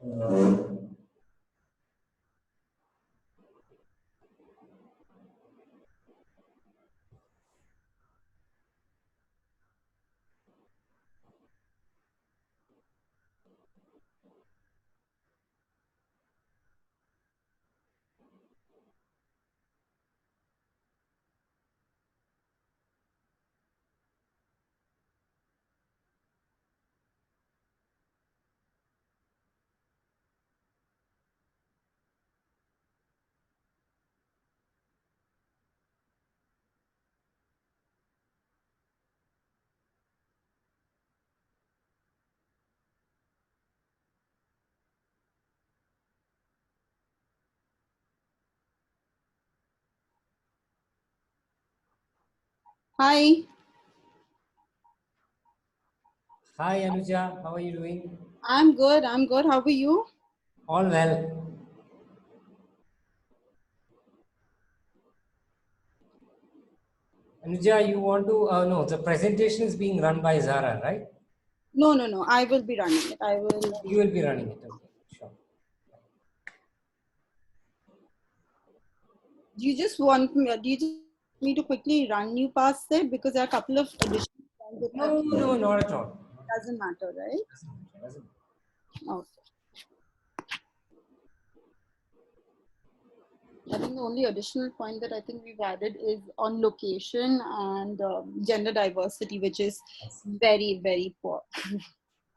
Hi, Hi Anuja, how are you doing? I'm good. I'm good. How are you? All well. Anuja, you want to, no, the presentation is being run by Zara, right? No, no, no. I will be running it. I will You be. will be running it. Okay, sure. Do you just want me to quickly run you past it because there are a couple of additional points that No, no, not at all. doesn't matter, right? Doesn't. Okay. I think the only additional point that I think we've added is on location and gender diversity, which is very, very poor.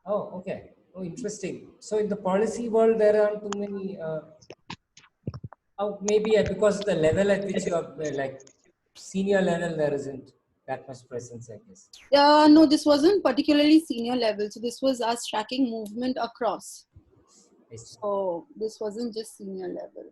Oh, okay. Oh, interesting. So in the policy world, there aren't too many, oh, maybe because the level at which you are, like senior level, there isn't that much presence, I guess. No, this wasn't particularly senior level. So this was us tracking movement across. I see. So this wasn't just senior level.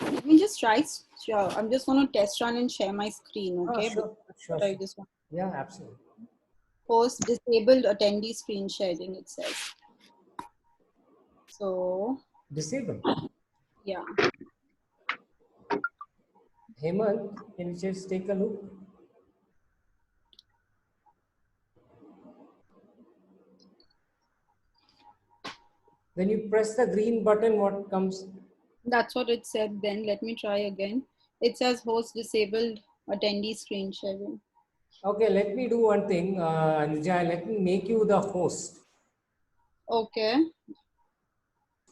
Let me just try. Sure. I'm just going to test run and share my screen, Oh, okay? sure, sure, But I sure. just want Yeah, absolutely. post disabled attendee screen sharing, it says. So, Disabled. yeah. Hemant, can you just take a look? When you press the green button, what comes? That's what it said then. Let me try again. It says host disabled attendee screen sharing. Okay, let me do one thing, Anuja. Let me make you the host Okay.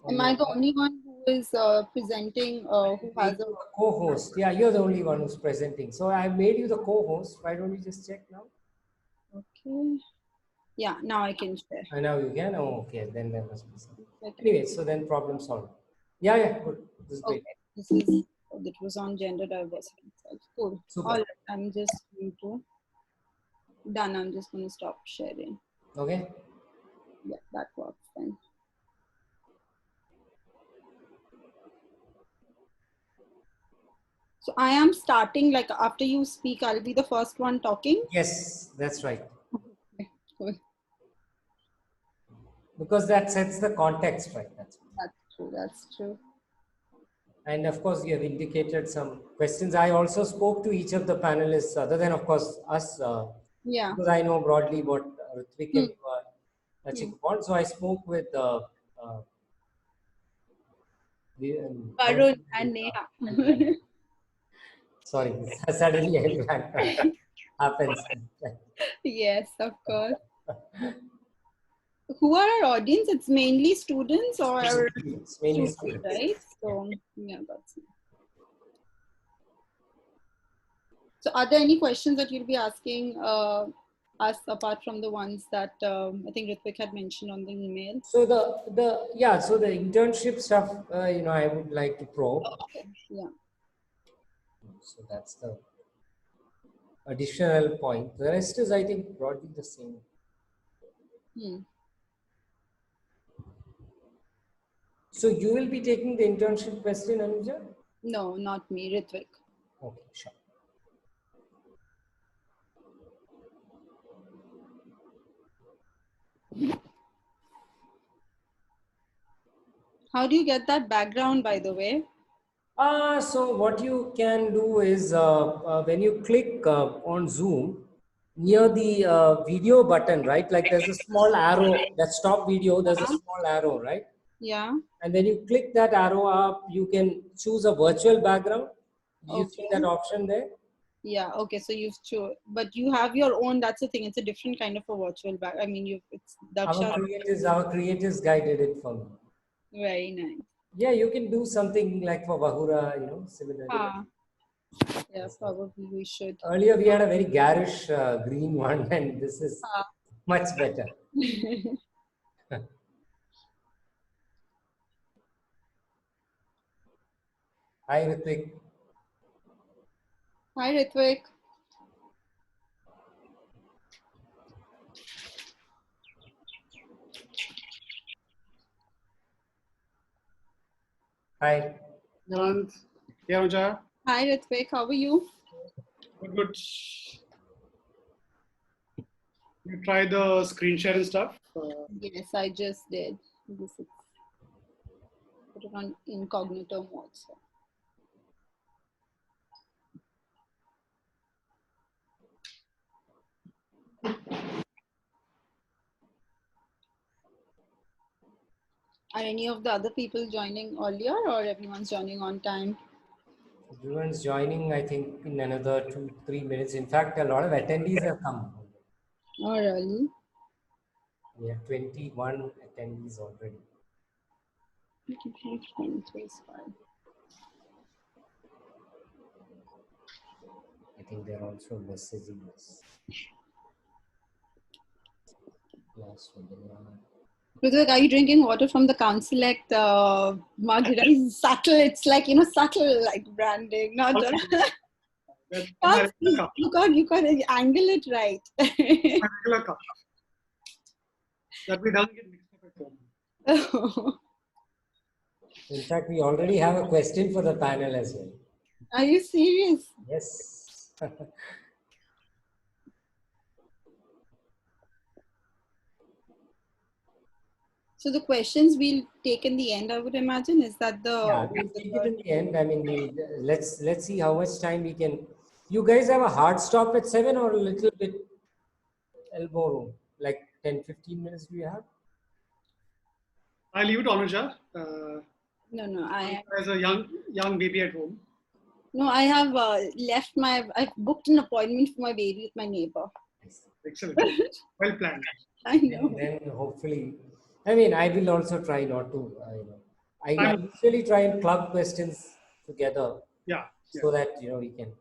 on Am your I the end. only one who is presenting, who Make has a. you the co-host. Yeah, you're the only one who's presenting. So I made you the co-host. Why don't you just check now? Okay. Yeah, now I can share. And now you can. Oh, okay. Then there must be something. Second. Anyway, so then problem solved. Yeah, yeah, good. This is great. Okay. This is, it was on gender diversity itself. Cool. All Super. right. I'm just going to. Done. I'm just going to stop sharing. Okay. Yeah, that works then. So I am starting, like, after you speak, I'll be the first one talking. Yes, that's right. Okay, cool. Because that sets the context, right? That's That's true. That's true. And of course, you have indicated some questions. I also spoke to each of the panelists, other than, of course, us, Yeah. because I know broadly what Ritvik Hmm. and you are touching Hmm. upon. So I spoke with uh, Varun Varun and Neha. and sorry, suddenly I blank happens. Yes, of course. Who are our audience? It's mainly students or It's mainly students, students. right? Yeah. So, yeah, that's. So, are there any questions that you'll be asking us apart from the ones that I think Ritvik had mentioned on the email? So so the internship stuff, I would like to probe. Okay. Yeah. So that's the additional point. The rest is, I think, broadly the same. Hmm. So you will be taking the internship question, Anuja? No, not me, Ritvik. Okay, sure. How do you get that background, by the way? So what you can do is when you click on Zoom, near the video button, right? Like there's a small arrow that stop video, there's a small arrow, right? Yeah. And when you click that arrow up, you can choose a virtual background. Do you see Okay. that option there? Yeah. Okay. So you've chosen, but you have your own. That's the thing. It's a different kind of a virtual back. I mean, it's Daksha. Our creators guy did it for me. Very nice. Yeah, you can do something like for Bahura, similarly. Ah. Yeah. Probably we should. Earlier we had a very garish green one, and this is Ah. much better. Hi, Ritvik. Hi, Ritvik. Hi. Nirant, yeah, Anuja. Hi, Ritvik. How are you? Good, good. You try the screen share and stuff. Yes, I just did. This is put it on incognito mode. So. Are any of the other people joining earlier, or everyone's joining on time? Everyone's joining, I think, in another 2-3 minutes. In fact, a lot of attendees have come. Oh, really? We have 21 attendees already. I think they're also messaging us. Last one. Ritvik, are you drinking water from the Council Act mug? It is subtle. It's like, subtle like branding. Not My regular cup. you can't angle it right. My regular cup. That way doesn't get mixed up at home. In fact, we already have a question for the panel as well. Are you serious? Yes. So the questions we'll take in the end, I would imagine, is that the Yeah, we'll take it in the end. I mean, let's see how much time we can. You guys have a hard stop at 7 or a little bit elbow room? Like 10-15 minutes do you have? I leave it, Anuja. No, As a young baby at home. No, I have I've booked an appointment for my baby with my neighbor. Excellent. Well planned. I know. And then hopefully, I mean, I will also try not to, I usually try and club questions together. Yeah. So that, we can.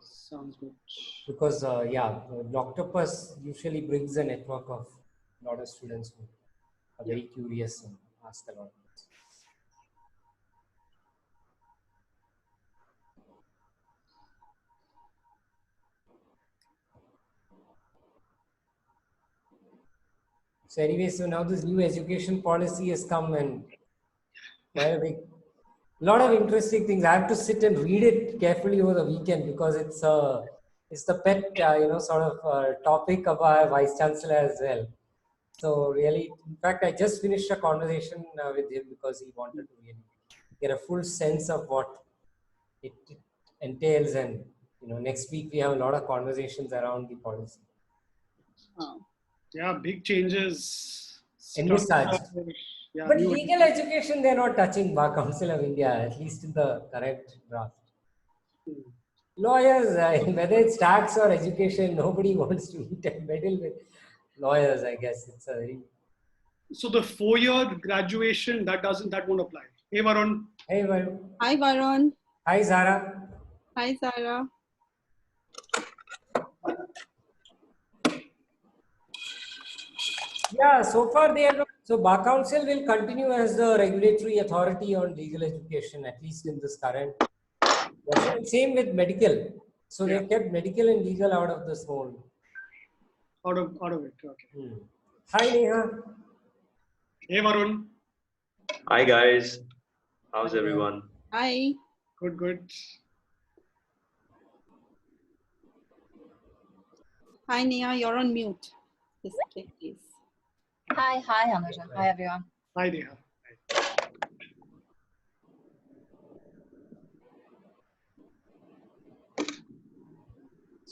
Sounds good. Because, Octopus usually brings a network of a lot of students who are very curious and ask a lot of questions. So anyway, so now this new education policy has come and quite a big, lot of interesting things. I have to sit and read it carefully over the weekend because it's the pet, sort of topic of our Vice Chancellor as well. So really, in fact, I just finished a conversation with him because he wanted to really get a full sense of what it entails. And, next week we have a lot of conversations around the policy. Oh. Yeah, big changes. Envisaged. Yeah, But legal education, they're not touching Bar Council of India, at least in the current draft. Lawyers, whether it's tax or education, nobody wants to meddle with lawyers, I guess. It's a very... So the 4-year graduation, that won't apply. Hey, Varun. Hey, Varun. Hi, Varun. Hi, Zara. Hi, Zara. Yeah, so far they have. So Bar Council will continue as the regulatory authority on legal education, at least in this current version. Same with medical. So they've kept medical and legal out of this whole. Out of it. Okay. Hi, Neha. Hey, Varun. Hi, guys. How's everyone? Hi. Good. Hi, Neha. You're on mute. Please. Hi, Anuja. Hi, everyone. Hi, Neha.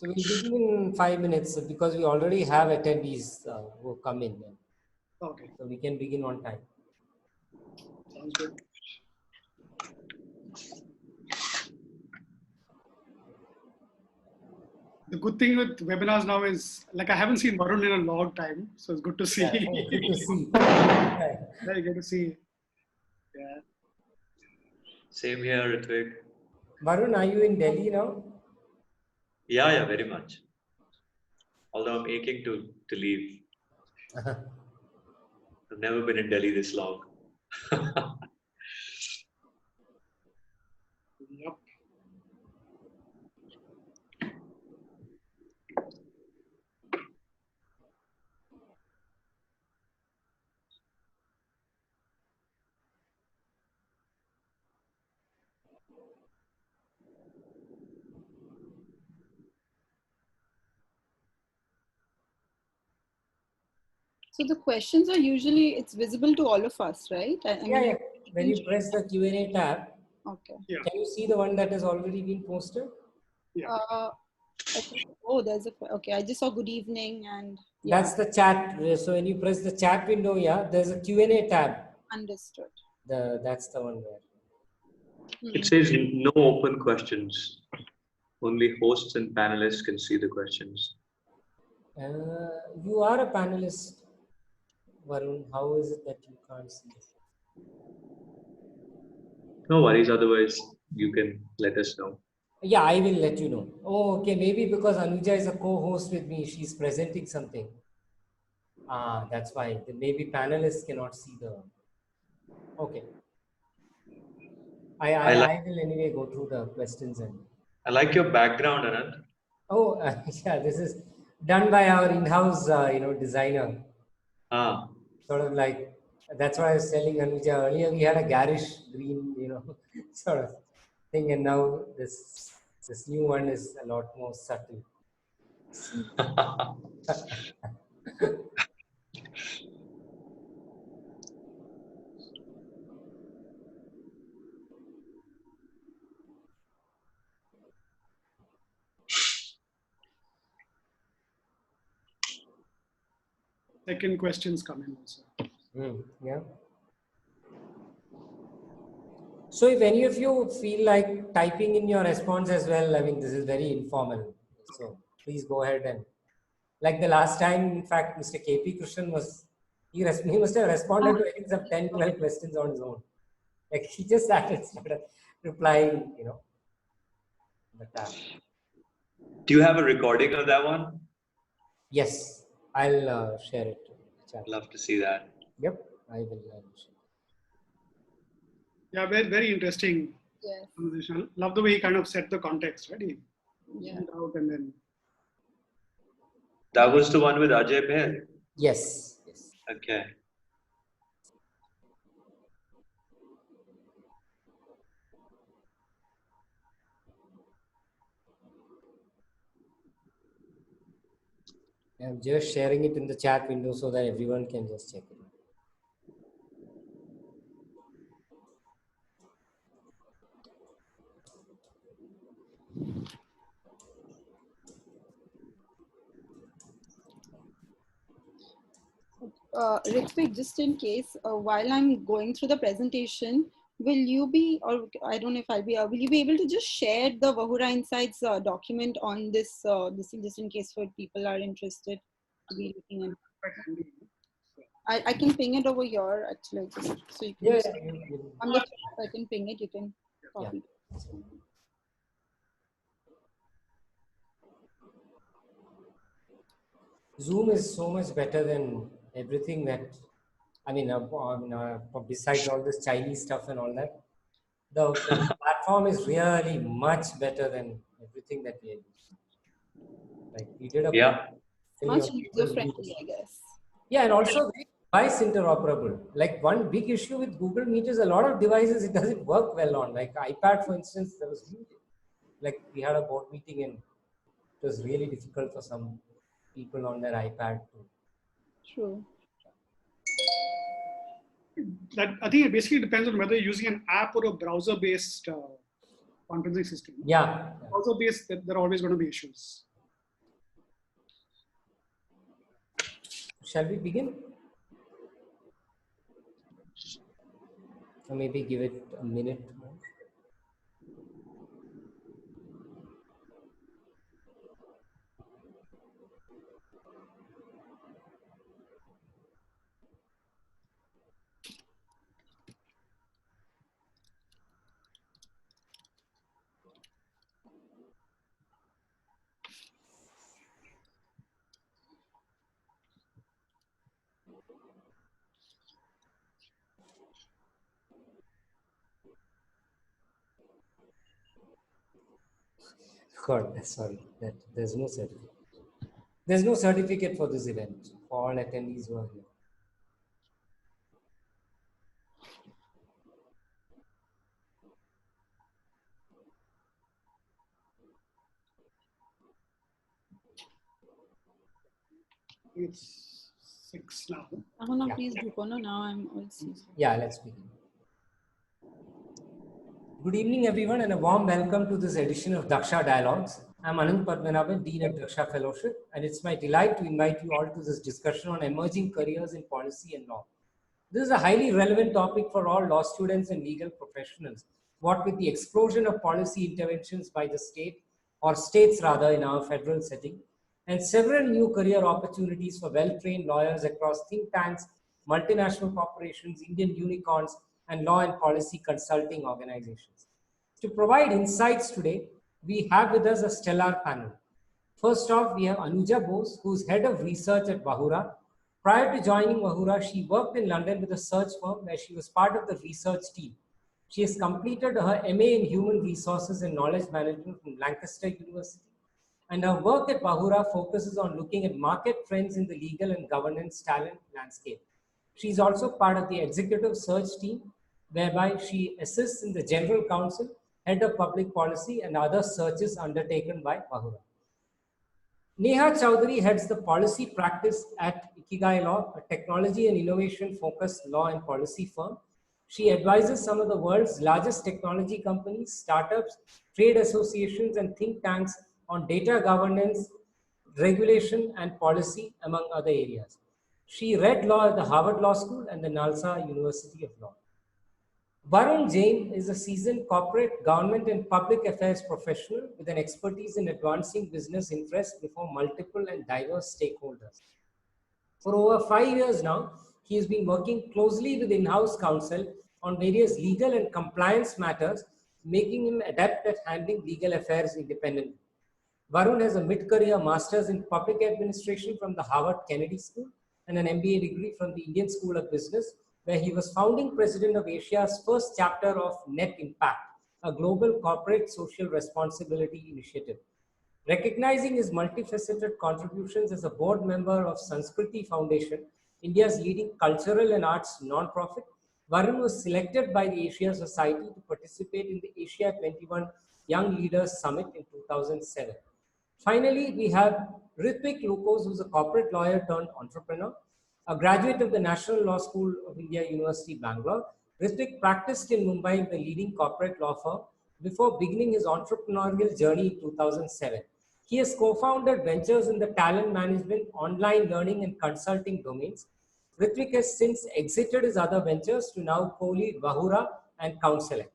So we'll begin in 5 minutes because we already have attendees who come in. Okay, So we can begin on time. sounds good. The good thing with webinars now is, like, I haven't seen Varun in a long time, so it's good to see. Yeah, good to see. Very good to see. Yeah. Same here, Ritvik. Varun, are you in Delhi now? Yeah, very much. Although I'm aching to leave. I've never been in Delhi this long. Yep. So the questions are usually, it's visible to all of us, right? I Yeah, mean, yeah. When you press the Q&A tab, okay. Yeah. can you see the one that has already been posted? Yeah. I think, oh, there's a, okay, I just saw good evening and yeah, That's the chat. So when you press the chat window, yeah, there's a Q&A tab. understood. That's the one there. It says no open questions. Only hosts and panelists can see the questions. You are a panelist, Varun. How is it that you can't see? No worries, otherwise you can let us know. Yeah, I will let you know. Oh, okay. Maybe because Anuja is a co-host with me, she's presenting something. Ah, that's why. Then maybe panelists cannot see the. Okay. I will anyway go through the questions and. I like your background, Anand. Oh, yeah. This is done by our in-house, designer. Ah, Sort of like that's why I was telling Anuja earlier. We had a garish green, sort of thing, and now this new one is a lot more subtle. Second questions come in also. Yeah. So if any of you feel like typing in your response as well, I mean, this is very informal. So please go ahead and like the last time, in fact, Mr. KP Krishnan he must have responded to I think some 10, 12 questions on his own. Like he just started replying, the tab. do you have a recording of that one? Yes, I'll share it. Love to see that. Yep, I will share. Yeah, very, very interesting Yes. conversation. Love the way he kind of set the context, right? He Yeah. went out and then. That was the one with Ajay Behr. Yes. Okay. I'm just sharing it in the chat window so that everyone can just check it. Ritvik, just in case, while I'm going through the presentation, will you be, or I don't know if I'll be, will you be able to just share the Vahura Insights document on this, just in case for people are interested to be looking at? Quite handy. I can ping it over here actually, just so you can. Yeah, On the chat, I can ping it. You can copy. Zoom is so much better than everything that, besides all this Chinese stuff and all that, the platform is really much better than everything that we have used. Like we did a Much user friendly, I guess. Yeah, and also device interoperable. Like one big issue with Google Meet is a lot of devices it doesn't work well on. Like iPad, for instance, there was like we had a board meeting and it was really difficult for some people on their iPad to. True. That I think it basically depends on whether you're using an app or a browser-based conferencing system. Yeah. Browser-based, there are always going to be issues. shall we begin? Or maybe give it a minute more. God, sorry, that there's no certificate. There's no certificate for this event for all attendees who are here. It's 6 now. No, Yeah. please do. No, now I'm also. Yeah, let's begin. Good evening, everyone, and a warm welcome to this edition of Daksha Dialogues. I'm Anand Padmanabhan, Dean at Daksha Fellowship, and it's my delight to invite you all to this discussion on emerging careers in policy and law. This is a highly relevant topic for all law students and legal professionals. What with the explosion of policy interventions by the state, or states rather, in our federal setting, and several new career opportunities for well-trained lawyers across think tanks, multinational corporations, Indian unicorns, and law and policy consulting organizations. To provide insights today, we have with us a stellar panel. First off, we have Anuja Bose, who's head of research at Vahura. Prior to joining Vahura, she worked in London with a search firm where she was part of the research team. She has completed her MA in Human Resources and Knowledge Management from Lancaster University. And her work at Vahura focuses on looking at market trends in the legal and governance talent landscape. She is also part of the executive search team, whereby she assists in the general counsel, head of public policy, and other searches undertaken by Vahura. Neha Chowdhury heads the policy practice at Ikigai Law, a technology and innovation focused law and policy firm. She advises some of the world's largest technology companies, startups, trade associations, and think tanks on data governance, regulation, and policy, among other areas. She read law at the Harvard Law School and the Nalsa University of Law. Varun Jain is a seasoned corporate, government, and public affairs professional with an expertise in advancing business interests before multiple and diverse stakeholders. For over 5 years now, he has been working closely with in-house counsel on various legal and compliance matters, making him adept at handling legal affairs independently. Varun has a mid-career master's in public administration from the Harvard Kennedy School and an MBA degree from the Indian School of Business, where he was founding president of Asia's first chapter of Net Impact, a global corporate social responsibility initiative. Recognizing his multifaceted contributions as a board member of Sanskriti Foundation, India's leading cultural and arts non-profit, Varun was selected by the Asia Society to participate in the Asia 21 Young Leaders Summit in 2007. Finally, we have Ritwik Lukos, who's a corporate lawyer turned entrepreneur. A graduate of the National Law School of India, University, Bangalore, Ritwik practiced in Mumbai with a leading corporate law firm before beginning his entrepreneurial journey in 2007. He has co-founded ventures in the talent management, online learning, and consulting domains. Ritwik has since exited his other ventures to now co-lead Vahura and Counseling.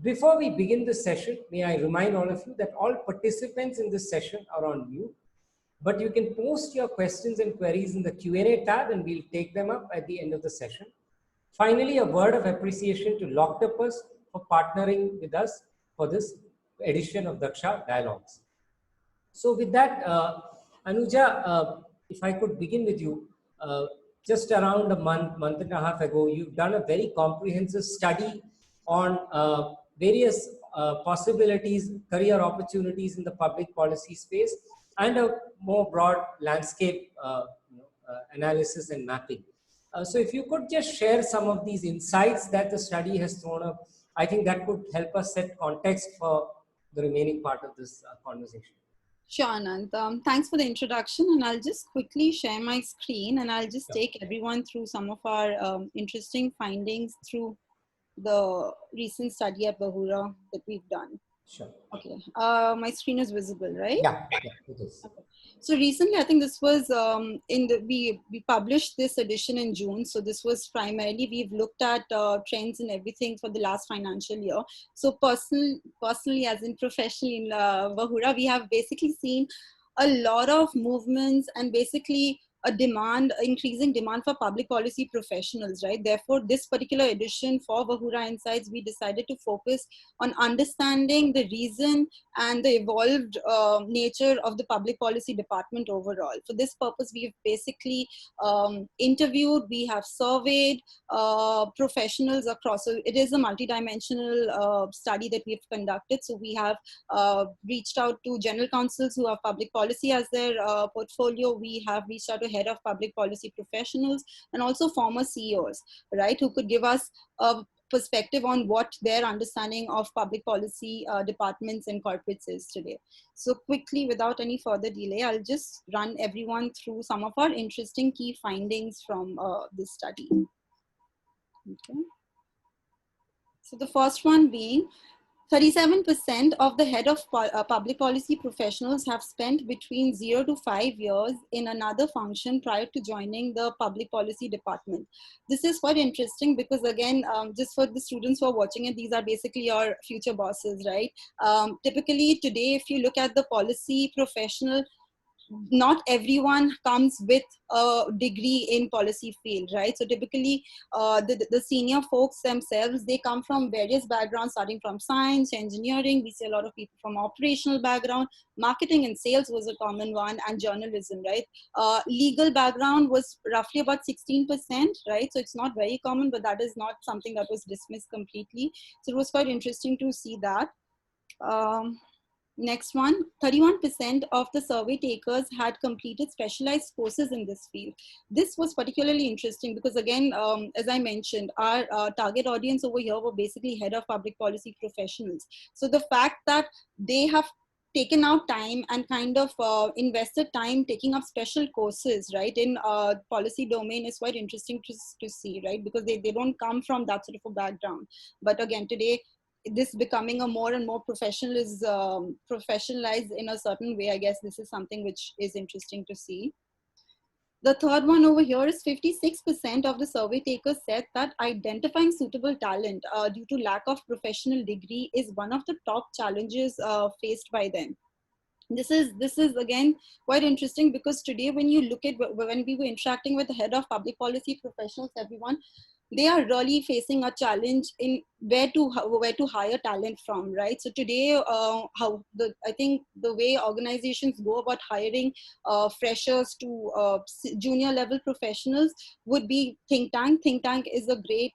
Before we begin this session, may I remind all of you that all participants in this session are on mute, but you can post your questions and queries in the Q&A tab and we'll take them up at the end of the session. Finally, a word of appreciation to Loctopus for partnering with us for this edition of Daksha Dialogues. So with that, Anuja, if I could begin with you, just around a month and a half ago, you've done a very comprehensive study on various possibilities, career opportunities in the public policy space, and a more broad landscape analysis and mapping. So if you could just share some of these insights that the study has thrown up, I think that could help us set context for the remaining part of this conversation. Sure, Anand. Thanks for the introduction, and I'll just quickly share my screen and I'll just take everyone through some of our interesting findings through the recent study at Vahura that we've done. Sure. Okay, my screen is visible, right? Yeah, yeah, it is. Okay. So recently, I think this was we published this edition in June. So this was primarily we've looked at trends and everything for the last financial year. So personally, as in professionally in Vahura, we have basically seen a lot of movements and basically a demand, increasing demand for public policy professionals, right? Therefore, this particular edition for Vahura Insights, we decided to focus on understanding the reason and the evolved nature of the public policy department overall. For this purpose, we've basically interviewed, we have surveyed professionals across. So it is a multidimensional study that we've conducted. So we have reached out to general counsels who have public policy as their portfolio. We have reached out to head of public policy professionals and also former CEOs, right, who could give us a perspective on what their understanding of public policy departments and corporates is today. So quickly, without any further delay, I'll just run everyone through some of our interesting key findings from this study. Okay. So the first one being 37% of the head of public policy professionals have spent between 0 to 5 years in another function prior to joining the public policy department. This is quite interesting because again, just for the students who are watching it, these are basically your future bosses, right? Typically today, if you look at the policy professional, not everyone comes with a degree in policy field, right? So typically the senior folks themselves, they come from various backgrounds, starting from science, engineering. We see a lot of people from operational background. Marketing and sales was a common one, and journalism, right? Legal background was roughly about 16%, right? So it's not very common, but that is not something that was dismissed completely. So it was quite interesting to see that. Next one, 31% of the survey takers had completed specialized courses in this field. This was particularly interesting because again, as I mentioned, our target audience over here were basically head of public policy professionals. So the fact that they have taken out time and kind of invested time taking up special courses, right, in policy domain is quite interesting to see, right, because they don't come from that sort of a background. But again, today, this becoming a more and more professionalized in a certain way, I guess this is something which is interesting to see. The third one over here is 56% of the survey takers said that identifying suitable talent due to lack of professional degree is one of the top challenges faced by them. This is again quite interesting because today when you look at when we were interacting with the head of public policy professionals, everyone, they are really facing a challenge in where to hire talent from, right? So today, I think the way organizations go about hiring freshers to junior level professionals would be think tank. Think tank is a great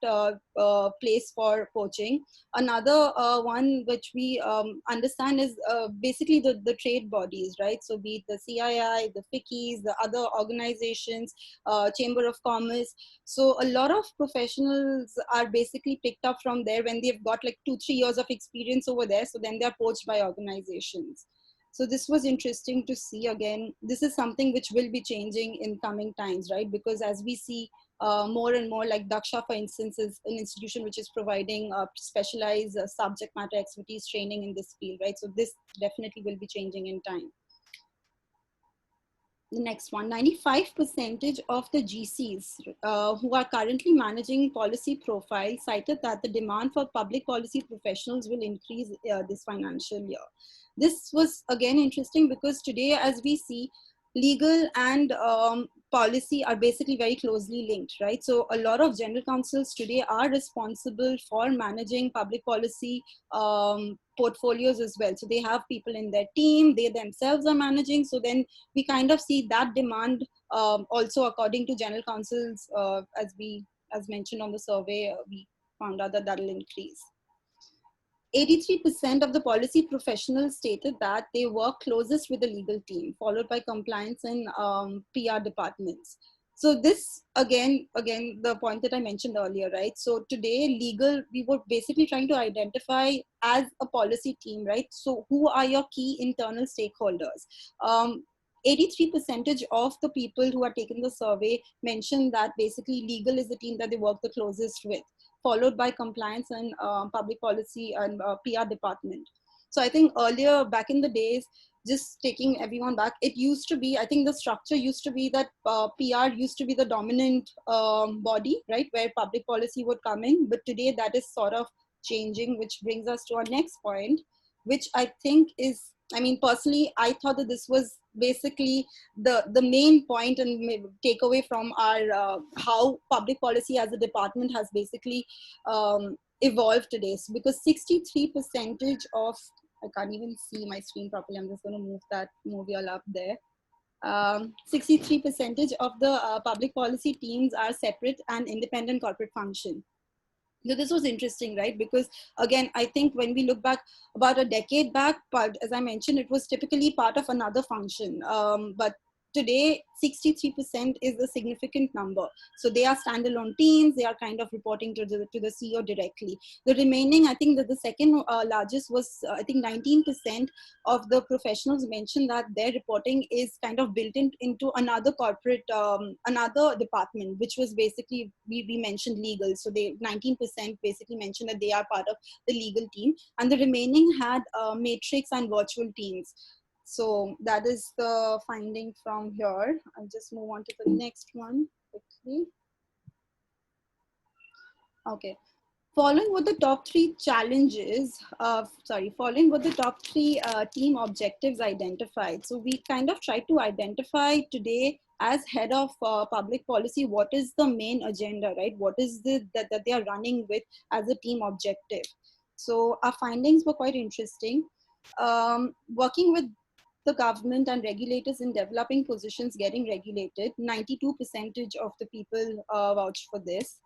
place for poaching. Another one which we understand is basically the trade bodies, right? So be it the CII, the FICCIs, the other organizations, Chamber of Commerce. So a lot of professionals are basically picked up from there when they've got like 2-3 years of experience over there. So then they're poached by organizations. So this was interesting to see. Again, this is something which will be changing in coming times, right? Because as we see more and more, like Daksha, for instance, is an institution which is providing specialized subject matter expertise training in this field, right? So this definitely will be changing in time. The next one, 95% of the GCs who are currently managing policy profiles cited that the demand for public policy professionals will increase this financial year. This was again interesting because today, as we see, legal and policy are basically very closely linked, right? So a lot of general counsels today are responsible for managing public policy portfolios as well. So they have people in their team, they themselves are managing. So then we kind of see that demand also according to general counsels, as mentioned on the survey, we found out that will increase. 83% of the policy professionals stated that they work closest with the legal team, followed by compliance and PR departments. So this, again, the point that I mentioned earlier, right? So today, legal, we were basically trying to identify as a policy team, right? So who are your key internal stakeholders? 83% of the people who are taking the survey mentioned that basically legal is the team that they work the closest with, followed by compliance and public policy and PR department. So I think earlier, back in the days, just taking everyone back, it used to be, I think the structure used to be that PR used to be the dominant body, right, where public policy would come in. But today that is sort of changing, which brings us to our next point, which I think is, I mean, personally, I thought that this was basically the main point and takeaway from our how public policy as a department has basically evolved today. So because 63% of, I can't even see my screen properly. I'm just going to move y'all up there. 63% of the public policy teams are separate and independent corporate function. So this was interesting, right? Because again, I think when we look back about a decade back, but as I mentioned, it was typically part of another function. But today, 63% is a significant number. So they are standalone teams. They are kind of reporting to the CEO directly. The remaining, I think that the second largest was, I think 19% of the professionals mentioned that their reporting is kind of built into another corporate, another department, which was basically, we mentioned legal. So they 19% basically mentioned that they are part of the legal team. And the remaining had matrix and virtual teams. So that is the finding from here. I'll just move on to the next one quickly. Okay. Following what the top three challenges, following what the top three team objectives identified. So we kind of tried to identify today as head of public policy, what is the main agenda, right? What is that they are running with as a team objective? So our findings were quite interesting. Working with the government and regulators in developing positions getting regulated, 92% of the people vouched for this.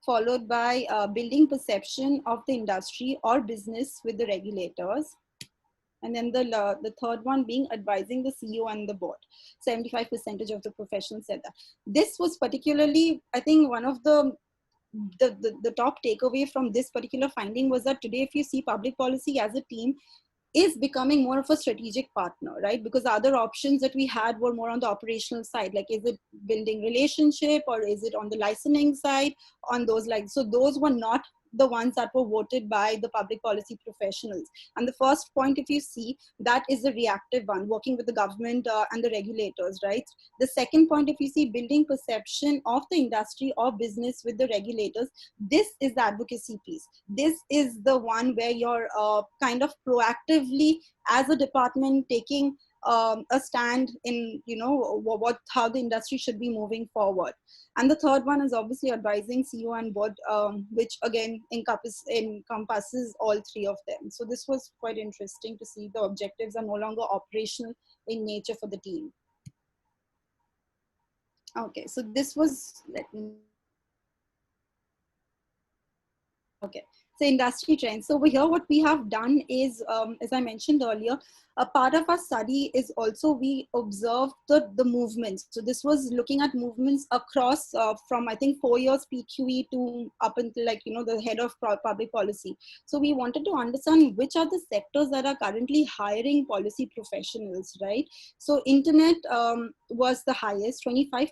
Followed by building perception of the industry or business with the regulators. And then the third one being advising the CEO and the board. 75% of the professionals said that. This was particularly, I think, one of the top takeaway from this particular finding was that today, if you see public policy as a team, is becoming more of a strategic partner, right? Because the other options that we had were more on the operational side, like is it building relationship or is it on the licensing side, on those lines. So those were not the ones that were voted by the public policy professionals. And the first point, if you see, that is the reactive one, working with the government and the regulators, right? The second point, if you see, building perception of the industry or business with the regulators, this is the advocacy piece. This is the one where you're kind of proactively as a department taking a stand in, you know, how the industry should be moving forward. And the third one is obviously advising CEO and board, which again encompasses all three of them. So this was quite interesting to see the objectives are no longer operational in nature for the team. Okay, so this was, okay. So industry trends. So over here, what we have done is, as I mentioned earlier, a part of our study is also we observed the movements. So this was looking at movements across from, I think, 4 years PQE to up until, like, you know, the head of public policy. So we wanted to understand which are the sectors that are currently hiring policy professionals, right? So internet was the highest. 25%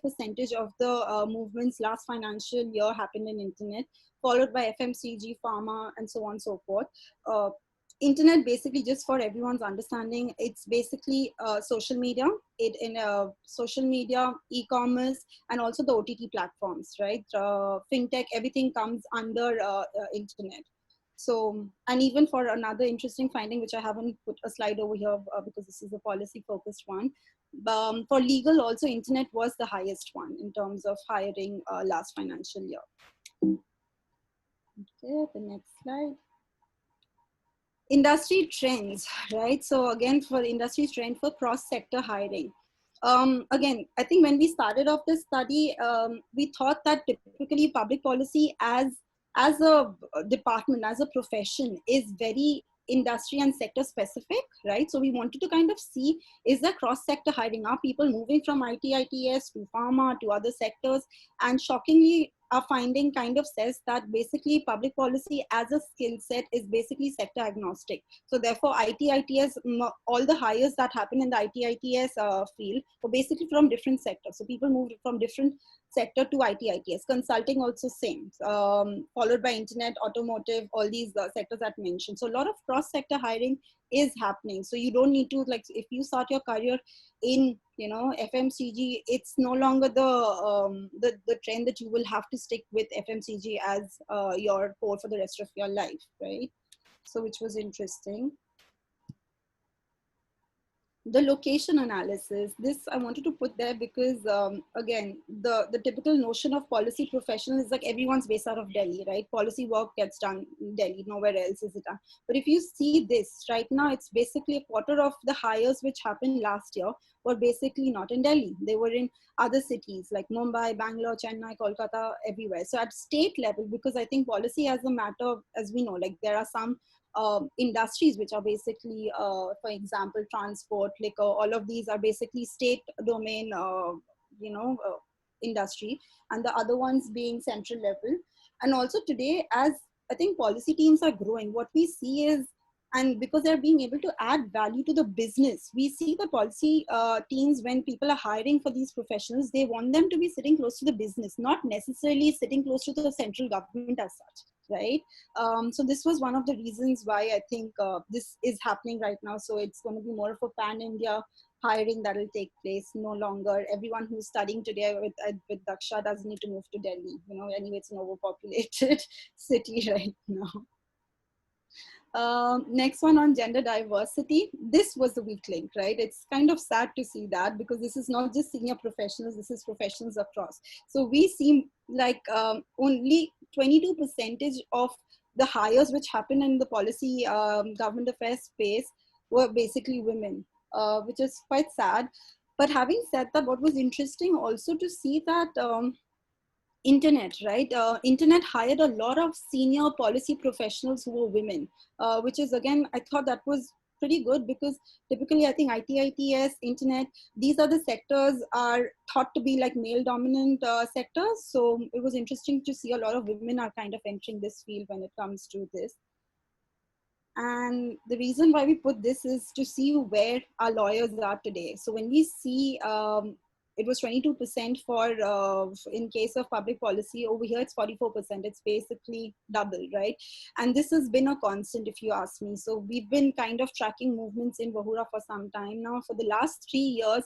of the movements last financial year happened in internet, followed by FMCG, pharma, and so on and so forth. Internet, basically, just for everyone's understanding, it's basically social media, social media, e-commerce, and also the OTT platforms, right? Fintech, everything comes under internet. So, and even for another interesting finding, which I haven't put a slide over here because this is a policy focused one. For legal also, internet was the highest one in terms of hiring last financial year. Okay, the next slide. Industry trends, right? So again, for industry trend for cross-sector hiring. Again, I think when we started off this study, we thought that typically public policy as a department, as a profession, is very industry and sector specific, right? So we wanted to kind of see, is there cross-sector hiring? Are people moving from IT, ITS to pharma to other sectors? And shockingly, our finding kind of says that basically public policy as a skill set is basically sector agnostic. So therefore, IT/ITS, all the hires that happen in the IT/ITS field were basically from different sectors. So people moved from different sector to IT/ITS. Consulting also same, followed by internet, automotive, all these sectors that mentioned. So a lot of cross-sector hiring is happening. So you don't need to, like, if you start your career in, you know, FMCG, it's no longer the trend that you will have to stick with FMCG as your core for the rest of your life, right? So which was interesting. The location analysis, this I wanted to put there because again, the typical notion of policy professional is like everyone's based out of Delhi, right? Policy work gets done in Delhi, nowhere else is it done. But if you see this right now, it's basically a quarter of the hires which happened last year were basically not in Delhi. They were in other cities like Mumbai, Bangalore, Chennai, Kolkata, everywhere. So at state level, because I think policy as a matter, as we know, like there are some industries which are basically, for example, transport, liquor, all of these are basically state domain, industry, and the other ones being central level. And also today, as I think policy teams are growing, what we see is, and because they're being able to add value to the business, we see the policy teams, when people are hiring for these professionals, they want them to be sitting close to the business, not necessarily sitting close to the central government as such, right? So this was one of the reasons why I think this is happening right now. So it's going to be more of a pan-India hiring that will take place. No longer everyone who's studying today with Daksha doesn't need to move to Delhi. You know, anyway, it's an overpopulated city right now. Next one on gender diversity. This was the weak link, right? It's kind of sad to see that, because this is not just senior professionals, this is professionals across. So we seem like only 22% of the hires which happen in the policy government affairs space were basically women, which is quite sad. But having said that, what was interesting also to see that internet, right? Internet hired a lot of senior policy professionals who were women, which is, again, I thought that was pretty good, because typically I think IT/ITS, internet, these are the sectors are thought to be like male dominant sectors. So it was interesting to see a lot of women are kind of entering this field when it comes to this. And the reason why we put this is to see where our lawyers are today. So when we see it was 22% for, in case of public policy, over here it's 44%. It's basically double, right? And this has been a constant, if you ask me. So we've been kind of tracking movements in Vahura for some time now. For the last 3 years,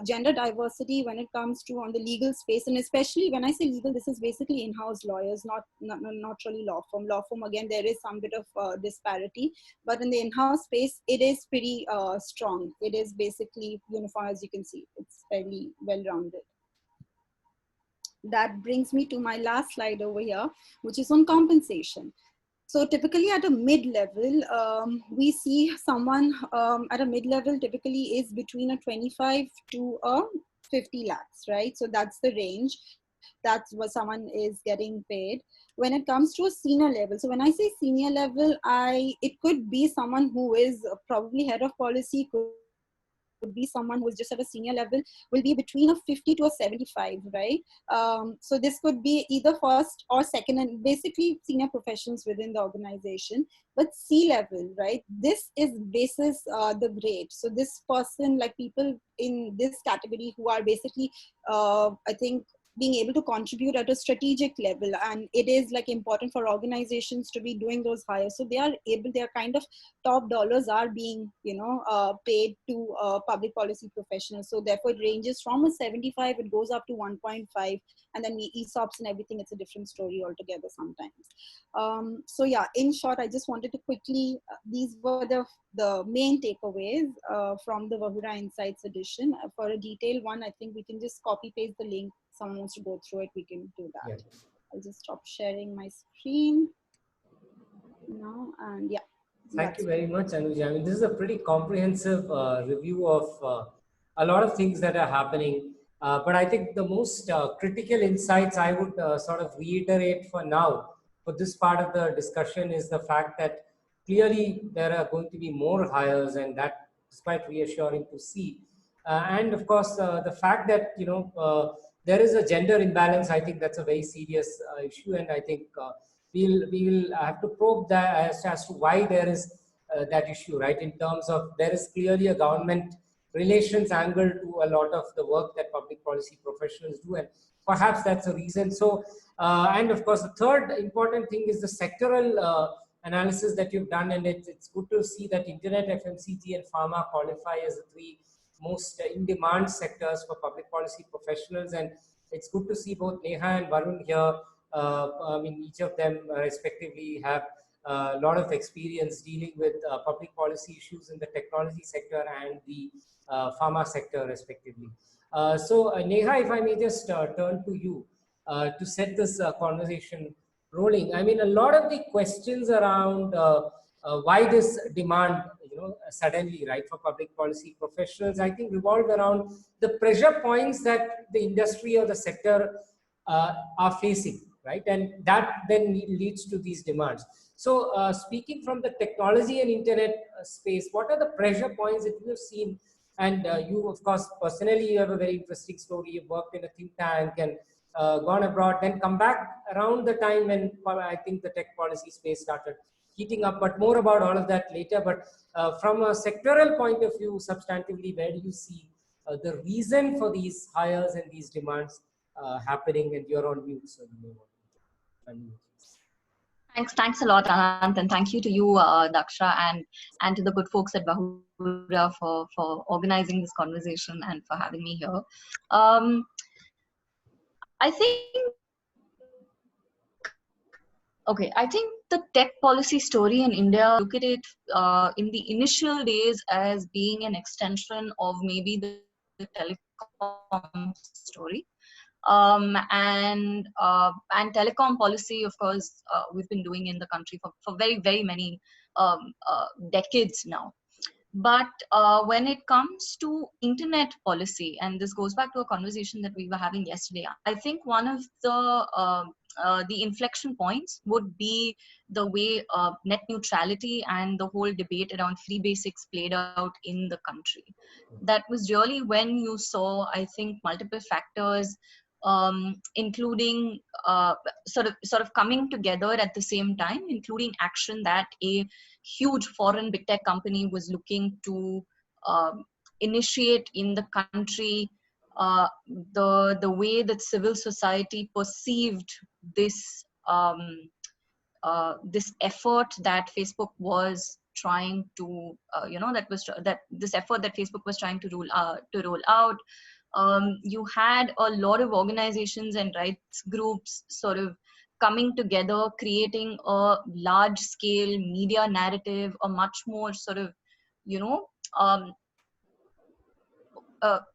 gender diversity when it comes to on the legal space, and especially when I say legal, this is basically in-house lawyers, not really law firm. Law firm, again, there is some bit of disparity, but in the in-house space, it is pretty strong. It is basically uniform, as you can see. It's fairly well-rounded. That brings me to my last slide over here, which is on compensation. So typically at a mid-level, we see someone at a mid-level typically is between a 25 to a 50 lakhs, right? So that's the range. That's what someone is getting paid. When it comes to a senior level, so when I say senior level, it could be someone who is probably head of policy, could be someone who is just at a senior level, will be between a 50 to a 75, right? So this could be either first or second, and basically senior professions within the organization. But C-level, right? This is basis the grade. So this person, like people in this category who are basically, I think, being able to contribute at a strategic level, and it is like important for organizations to be doing those hires. So they are able, their kind of top dollars are being, paid to public policy professionals. So therefore it ranges from a 75, it goes up to 1.5, and then ESOPs and everything, it's a different story altogether sometimes. So yeah, in short, I just wanted to quickly, these were the main takeaways from the Vahura Insights edition. For a detailed one, I think we can just copy paste the link. Someone wants to go through it, we can do that. Yeah. I'll just stop sharing my screen now, and yeah. Thank you very much, Anuja. I mean, this is a pretty comprehensive review of a lot of things that are happening. But I think the most critical insights I would sort of reiterate for now, for this part of the discussion, is the fact that clearly there are going to be more hires, and that is quite reassuring to see. And of course, the fact that, there is a gender imbalance. I think that's a very serious issue, and I think we will have to probe that as to why there is that issue, right? In terms of, there is clearly a government relations angle to a lot of the work that public policy professionals do, and perhaps that's a reason. So, and of course, the third important thing is the sectoral analysis that you've done, and it's good to see that internet, FMCG, and pharma qualify as the three most in-demand sectors for public policy professionals. And it's good to see both Neha and Varun here. I mean, each of them respectively have a lot of experience dealing with public policy issues in the technology sector and the pharma sector respectively. So Neha, if I may just turn to you to set this conversation rolling. I mean, a lot of the questions around why this demand, suddenly, right, for public policy professionals, I think revolve around the pressure points that the industry or the sector are facing, right? And that then leads to these demands. So speaking from the technology and internet space, what are the pressure points that you have seen? And you, of course, personally, you have a very interesting story. You've worked in a think tank and gone abroad, then come back around the time when I think the tech policy space started heating up, but more about all of that later. But from a sectoral point of view, substantively, where do you see the reason for these hires and these demands happening? And you're on mute, so you may want to unmute. Thanks a lot, Anant, and thank you to you, Daksha, and to the good folks at Vahura for organizing this conversation and for having me here. I think the tech policy story in India, look at it in the initial days as being an extension of maybe the telecom story. And telecom policy, of course, we've been doing in the country for very, very many decades now. But when it comes to internet policy, and this goes back to a conversation that we were having yesterday, I think one of the inflection points would be the way net neutrality and the whole debate around free basics played out in the country. That was really when you saw, I think, multiple factors, including sort of coming together at the same time, including action that a huge foreign big tech company was looking to initiate in the country, the way that civil society perceived this this effort that Facebook was trying to this effort that Facebook was trying to roll out. You had a lot of organizations and rights groups sort of coming together, creating a large scale media narrative, a much more sort of,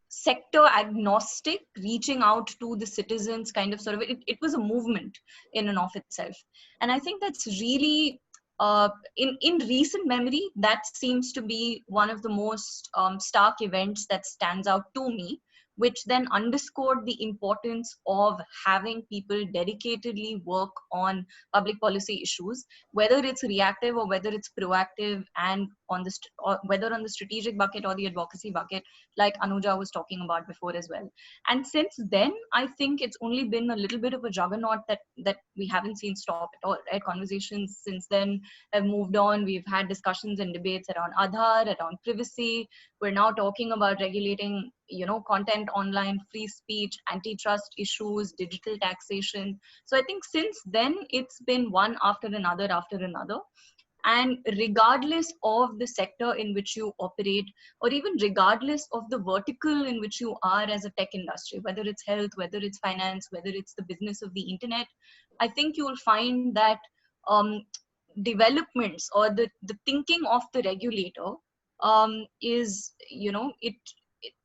sector agnostic, reaching out to the citizens kind of sort of, it was a movement in and of itself. And I think that's really, in recent memory, that seems to be one of the most stark events that stands out to me, which then underscored the importance of having people dedicatedly work on public policy issues, whether it's reactive or whether it's proactive, and whether on the strategic bucket or the advocacy bucket, like Anuja was talking about before as well. And since then, I think it's only been a little bit of a juggernaut that we haven't seen stop at all, right? Conversations since then have moved on. We've had discussions and debates around Aadhaar, around privacy. We're now talking about regulating, content online, free speech, antitrust issues, digital taxation. So I think since then, it's been one after another. And regardless of the sector in which you operate, or even regardless of the vertical in which you are as a tech industry, whether it's health, whether it's finance, whether it's the business of the internet, I think you'll find that developments or the thinking of the regulator is,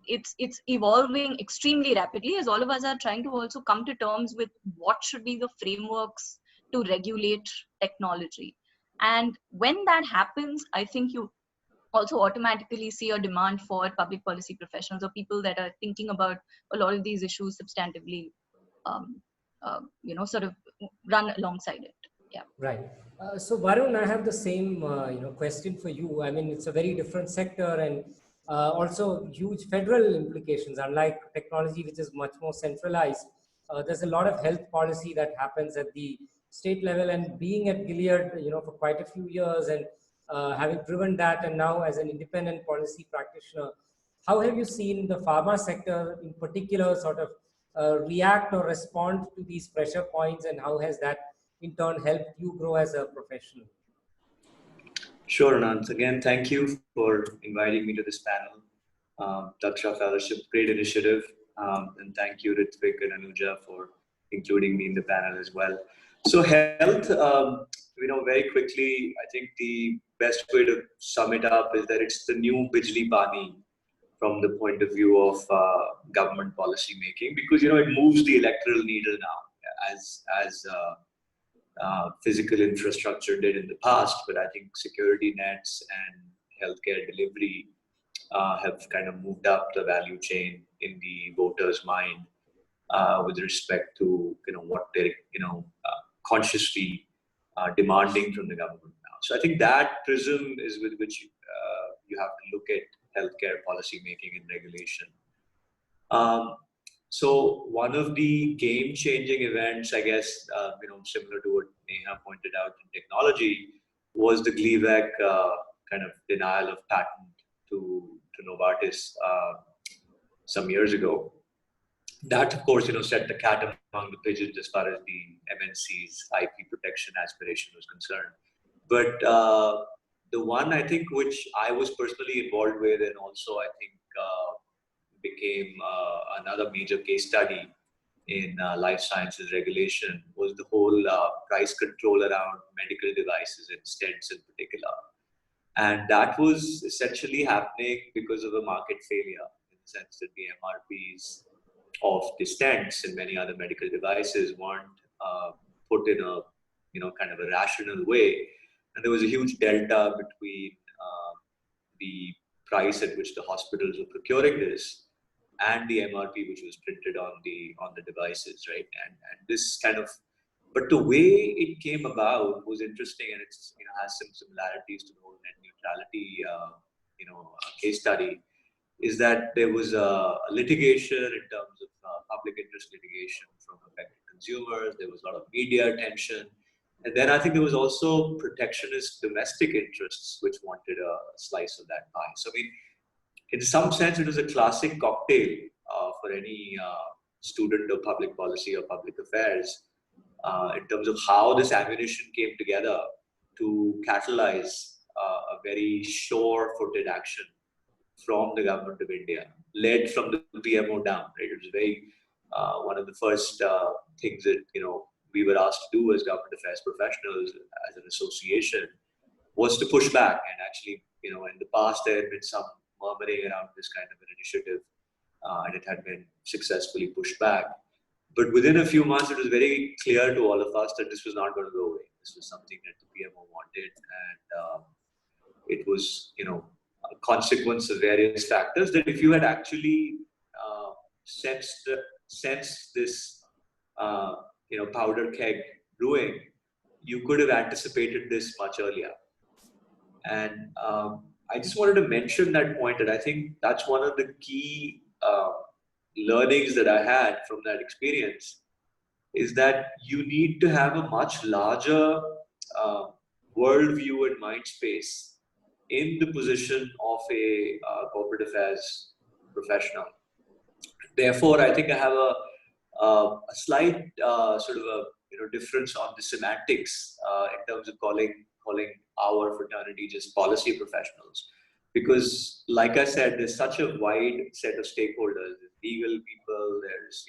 it's evolving extremely rapidly, as all of us are trying to also come to terms with what should be the frameworks to regulate technology. And when that happens, I think you also automatically see a demand for public policy professionals or people that are thinking about a lot of these issues substantively, sort of run alongside it. Yeah. Right. So Varun, I have the same question for you. I mean, it's a very different sector, and also huge federal implications. Unlike technology, which is much more centralized, there's a lot of health policy that happens at the state level. And being at Gilead, for quite a few years, and having driven that, and now as an independent policy practitioner, how have you seen the pharma sector in particular sort of react or respond to these pressure points, and how has that in turn helped you grow as a professional? Sure, Anant. Again, thank you for inviting me to this panel. Daksha Fellowship, great initiative. And thank you, Ritvik and Anuja, for including me in the panel as well. So health, very quickly, I think the best way to sum it up is that it's the new Bijli Pani from the point of view of government policy making, because, it moves the electoral needle now as physical infrastructure did in the past. But I think security nets and healthcare delivery have kind of moved up the value chain in the voter's mind with respect to what they're consciously demanding from the government now. So I think that prism is with which you have to look at healthcare policy making and regulation. So one of the game-changing events, I guess, similar to what Neha pointed out in technology, was the Gleevec kind of denial of patent to Novartis some years ago. That, of course, set the cat among the pigeons as far as the MNC's IP protection aspiration was concerned. But the one, I think, which I was personally involved with, and also I think became another major case study in life sciences regulation, was the whole price control around medical devices and stents in particular. And that was essentially happening because of a market failure, in the sense that the MRPs of the stents and many other medical devices weren't put in a kind of a rational way. And there was a huge delta between the price at which the hospitals were procuring this and the MRP which was printed on the devices, right? And this kind of, but the way it came about was interesting, and it's has some similarities to the whole net neutrality case study. Is that there was a litigation in terms of public interest litigation from affected consumers. There was a lot of media attention. And then I think there was also protectionist domestic interests which wanted a slice of that pie. So, I mean, in some sense, it was a classic cocktail for any student of public policy or public affairs in terms of how this ammunition came together to catalyze a very sure-footed action from the government of India, led from the PMO down. Right? It was very one of the first things that we were asked to do as government affairs professionals, as an association, was to push back. And actually, in the past there had been some murmuring around this kind of an initiative, and it had been successfully pushed back. But within a few months, it was very clear to all of us that this was not going to go away. This was something that the PMO wanted, and it was, a consequence of various factors that if you had actually sensed this, powder keg brewing, you could have anticipated this much earlier. And I just wanted to mention that point, that I think that's one of the key learnings that I had from that experience, is that you need to have a much larger worldview and mind space in the position of a corporate affairs professional. Therefore, I think I have a slight sort of a difference on the semantics in terms of calling our fraternity just policy professionals, because, like I said, there's such a wide set of stakeholders. There's legal people, there's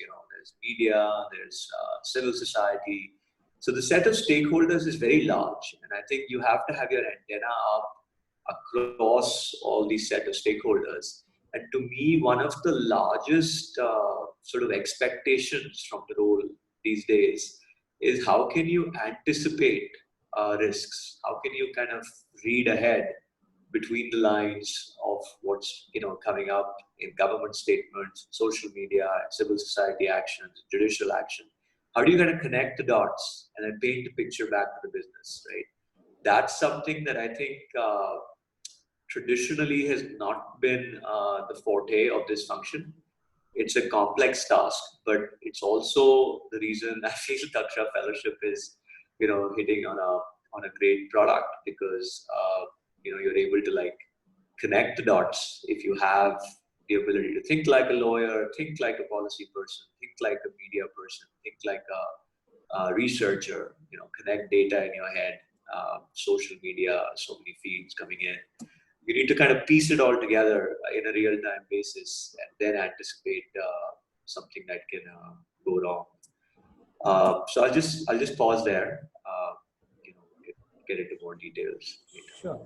media, there's civil society. So the set of stakeholders is very large, and I think you have to have your antenna up across all these set of stakeholders. And to me, one of the largest sort of expectations from the role these days is how can you anticipate risks? How can you kind of read ahead between the lines of what's coming up in government statements, social media, civil society actions, judicial action? How do you kind of connect the dots and then paint a picture back to the business, right? That's something that I think traditionally has not been the forte of this function. It's a complex task, but it's also the reason I feel Daksha Fellowship is, hitting on a great product, because you're able to like connect the dots if you have the ability to think like a lawyer, think like a policy person, think like a media person, think like a researcher. Connect data in your head, social media, so many feeds coming in. You need to kind of piece it all together in a real-time basis, and then anticipate something that can go wrong. So I'll just pause there. Get into more details later. Sure.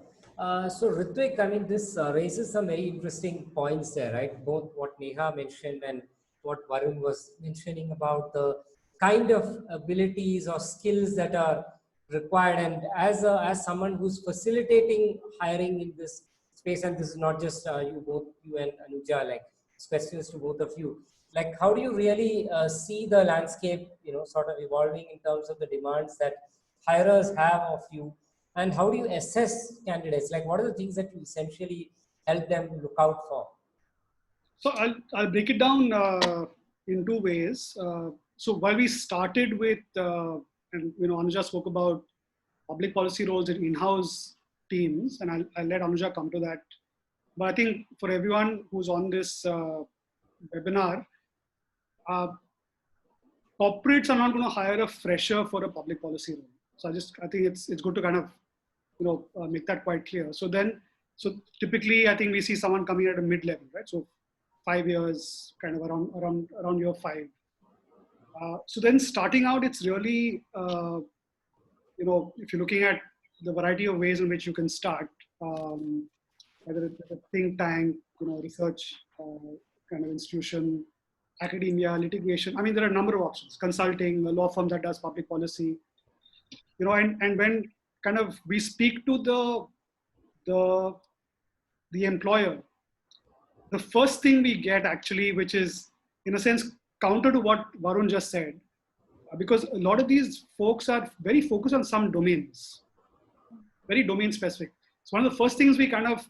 So Ritvik, I mean, this raises some very interesting points there, right? Both what Neha mentioned and what Varun was mentioning about the kind of abilities or skills that are required. And as someone who's facilitating hiring in this space, and this is not just you and Anuja, like questions to both of you. Like, how do you really see the landscape, sort of evolving in terms of the demands that hirers have of you? And how do you assess candidates? Like, what are the things that you essentially help them look out for? So I'll break it down in two ways. So while we started with, and Anuja spoke about public policy roles in in-house teams, and I'll let Anuja come to that. But I think for everyone who's on this webinar, corporates are not going to hire a fresher for a public policy role. So I think it's good to kind of make that quite clear. So typically I think we see someone coming at a mid-level, right? So 5 years, kind of around year 5. So then starting out, it's really if you're looking at the variety of ways in which you can start, whether it's a think tank, research kind of institution, academia, litigation. I mean, there are a number of options. Consulting, a law firm that does public policy, and when kind of we speak to the employer, the first thing we get actually, which is in a sense counter to what Varun just said, because a lot of these folks are very focused on some domains, very domain specific. So one of the first things we kind of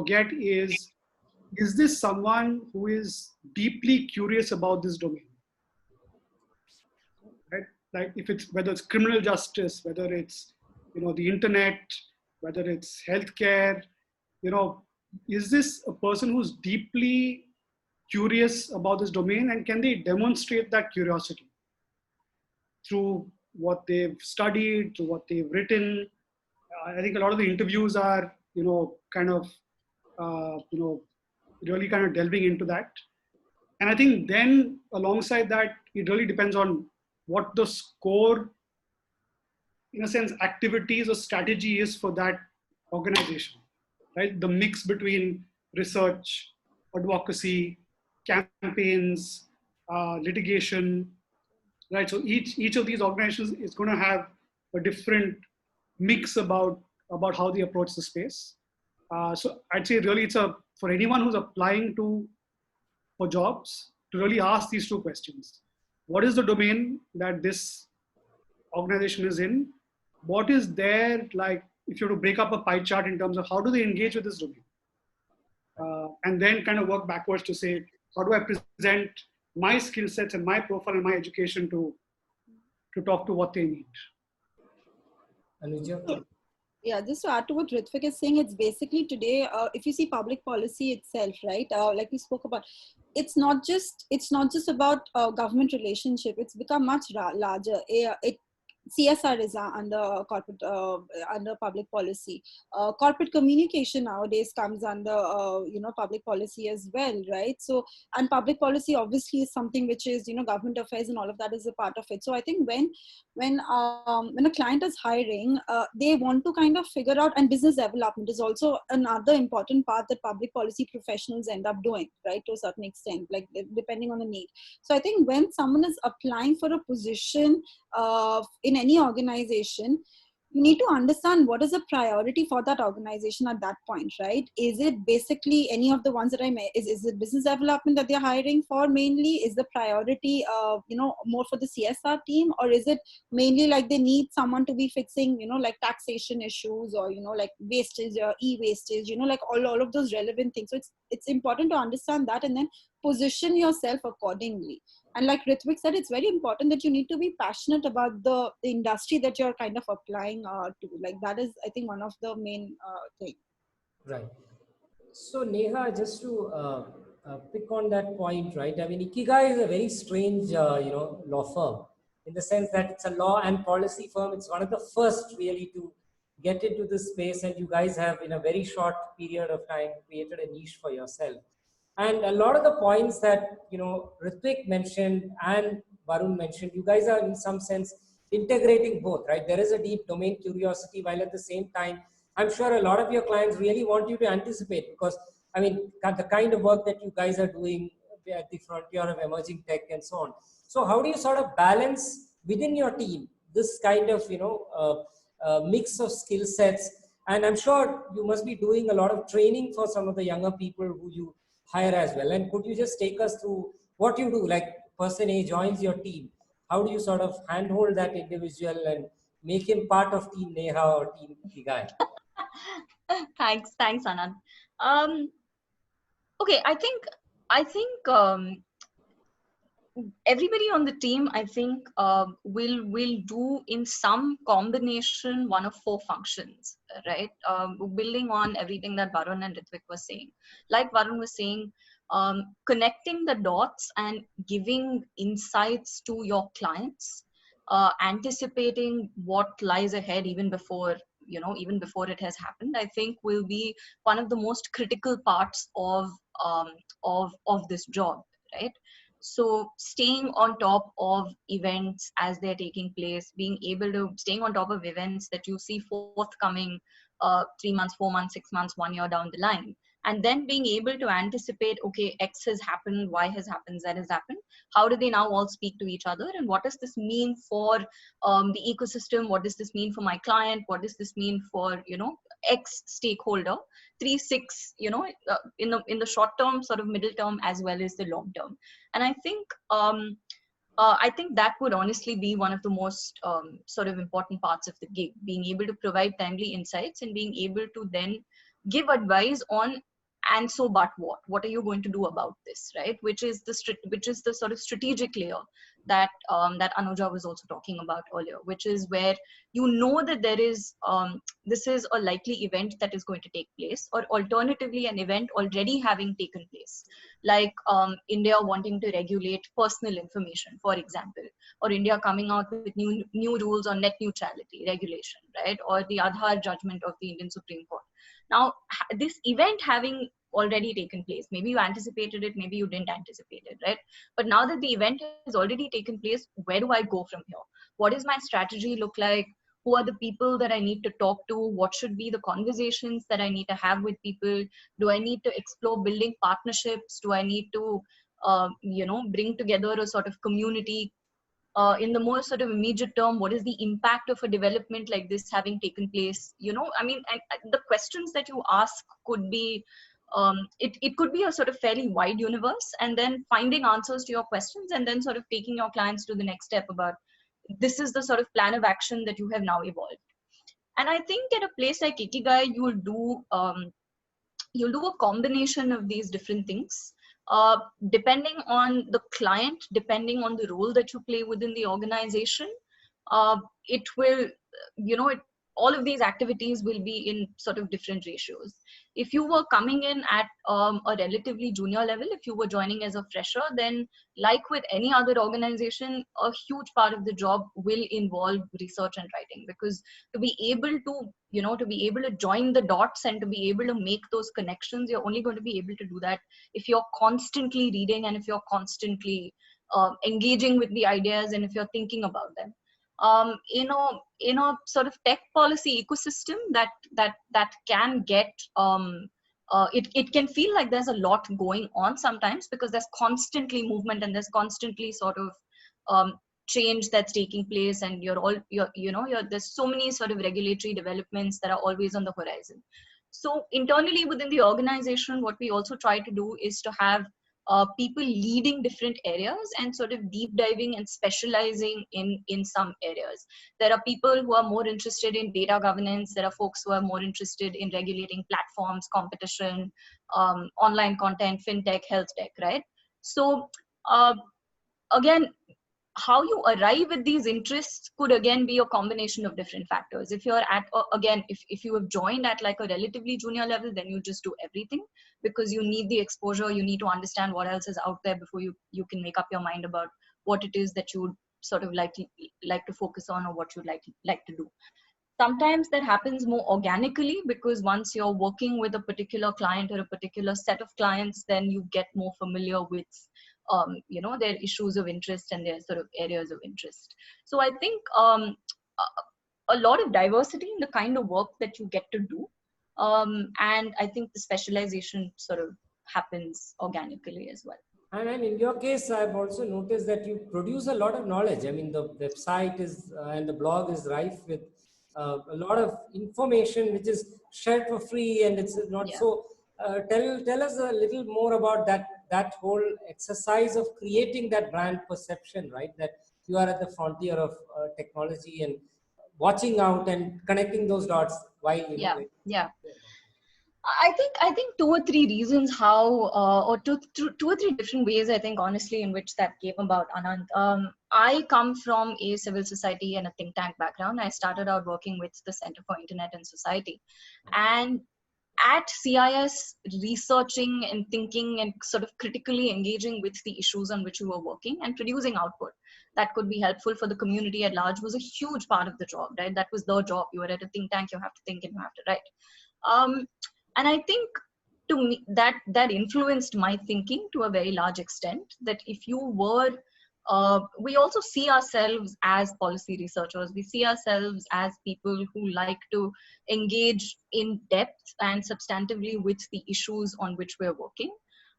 get is this someone who is deeply curious about this domain, right? Like whether it's criminal justice, whether it's the internet, whether it's healthcare, is this a person who's deeply curious about this domain, and can they demonstrate that curiosity through what they've studied, through what they've written? I think a lot of the interviews are kind of really kind of delving into that. And I think then alongside that, it really depends on what the score, in a sense, activities or strategy is for that organization, right? The mix between research, advocacy, campaigns, litigation, right? So each of these organizations is going to have a different mix about how they approach the space. So I'd say really for anyone who's applying for jobs, to really ask these two questions. What is the domain that this organization is in? What is their, like, if you were to break up a pie chart in terms of how do they engage with this domain? And then kind of work backwards to say, how do I present my skill sets and my profile and my education to talk to what they need? Anuja? Yeah, just to add to what Ritvik is saying, it's basically today, if you see public policy itself, right? Like we spoke about, it's not just about government relationship. It's become much larger. CSR is under corporate, under public policy. Corporate communication nowadays comes under, public policy as well, right? So, and public policy obviously is something which is, government affairs and all of that is a part of it. So I think when a client is hiring, they want to kind of figure out, and business development is also another important part that public policy professionals end up doing, right? To a certain extent, like depending on the need. So I think when someone is applying for a position in any organization, you need to understand what is the priority for that organization at that point, right? Is it basically any of the ones that I made? Is it business development that they're hiring for mainly? Is the priority, more for the CSR team, or is it mainly like they need someone to be fixing, like taxation issues, or like wastage or e-wastage, like all of those relevant things. So it's important to understand that and then position yourself accordingly. And like Ritvik said, it's very important that you need to be passionate about the industry that you're kind of applying to. Like that is, I think, one of the main things. Right. So Neha, just to pick on that point, right? I mean, Ikigai is a very strange, law firm in the sense that it's a law and policy firm. It's one of the first really to get into this space, and you guys have, in a very short period of time, created a niche for yourself. And a lot of the points that Ritvik mentioned and Varun mentioned, you guys are in some sense integrating both, right? There is a deep domain curiosity, while at the same time, I'm sure a lot of your clients really want you to anticipate, because I mean, the kind of work that you guys are doing at the frontier of emerging tech and so on. So how do you sort of balance within your team this kind of mix of skill sets? And I'm sure you must be doing a lot of training for some of the younger people who you hire as well. And could you just take us through what you do? Like person A joins your team, how do you sort of handhold that individual and make him part of Team Neha or Team Ikigai? Thanks, Anand. Okay, I think everybody on the team, I think, will do in some combination one of four functions, right? Building on everything that Varun and Ritvik was saying. Like Varun was saying, connecting the dots and giving insights to your clients, anticipating what lies ahead even before it has happened, I think will be one of the most critical parts of this job, right? So staying on top of events as they're taking place, staying on top of events that you see forthcoming 3 months, 4 months, 6 months, 1 year down the line, and then being able to anticipate, okay, X has happened, Y has happened, Z has happened. How do they now all speak to each other? And what does this mean for the ecosystem? What does this mean for my client? What does this mean for, X stakeholder? 3, 6, in the short term, sort of middle term, as well as the long term. And I think that would honestly be one of the most sort of important parts of the gig, being able to provide timely insights and being able to then give advice on, and so but what are you going to do about this, right? Which is the sort of strategic layer that Anuja was also talking about earlier, which is where that there is this is a likely event that is going to take place, or alternatively an event already having taken place, like India wanting to regulate personal information, for example, or India coming out with new rules on net neutrality regulation, right? Or the Aadhaar judgment of the Indian Supreme Court. Now, this event having already taken place, maybe you anticipated it, maybe you didn't anticipate it, right? But now that the event has already taken place, where do I go from here? What does my strategy look like? Who are the people that I need to talk to? What should be the conversations that I need to have with people? Do I need to explore building partnerships? Do I need to, bring together a sort of community? In the more sort of immediate term, what is the impact of a development like this having taken place? And the questions that you ask could be, it could be a sort of fairly wide universe, and then finding answers to your questions and then sort of taking your clients to the next step about, this is the sort of plan of action that you have now evolved. And I think at a place like Ikigai, you'll do a combination of these different things. Depending on the client, depending on the role that you play within the organization, it will, all of these activities will be in sort of different ratios. If you were coming in at a relatively junior level, if you were joining as a fresher, then like with any other organization, a huge part of the job will involve research and writing, because to be able to join the dots and to be able to make those connections, you're only going to be able to do that if you're constantly reading and if you're constantly engaging with the ideas and if you're thinking about them. In a sort of tech policy ecosystem that can get it can feel like there's a lot going on sometimes, because there's constantly movement and there's constantly sort of change that's taking place, and there's so many sort of regulatory developments that are always on the horizon. So internally within the organization, what we also try to do is to have people leading different areas and sort of deep diving and specializing in some areas. There are people who are more interested in data governance. There are folks who are more interested in regulating platforms, competition, online content, fintech, health tech, right? So uh, again, how you arrive at these interests could again be a combination of different factors. If you're at, again, if you have joined at like a relatively junior level, then you just do everything because you need the exposure. You need to understand what else is out there before you can make up your mind about what it is that you would sort of like to focus on, or what you'd like to do. Sometimes that happens more organically because once you're working with a particular client or a particular set of clients, then you get more familiar with their issues of interest and their sort of areas of interest. So I think a lot of diversity in the kind of work that you get to do, and I think the specialization sort of happens organically as well. And in your case, I've also noticed that you produce a lot of knowledge. I mean, the website is and the blog is rife with a lot of information which is shared for free, and it's not Yeah. so. Tell us a little more about that whole exercise of creating that brand perception, right? That you are at the frontier of technology and watching out and connecting those dots while Yeah. I think two or three reasons how, or two or three different ways, I think, honestly, in which that came about, Anand. I come from a civil society and a think tank background. I started out working with the Center for Internet and Society. And at CIS, researching and thinking and sort of critically engaging with the issues on which we were working and producing output that could be helpful for the community at large was a huge part of the job, right? That was the job. You were at a think tank, you have to think and you have to write. And I think to me that influenced my thinking to a very large extent, that if you were we also see ourselves as policy researchers. We see ourselves as people who like to engage in depth and substantively with the issues on which we're working.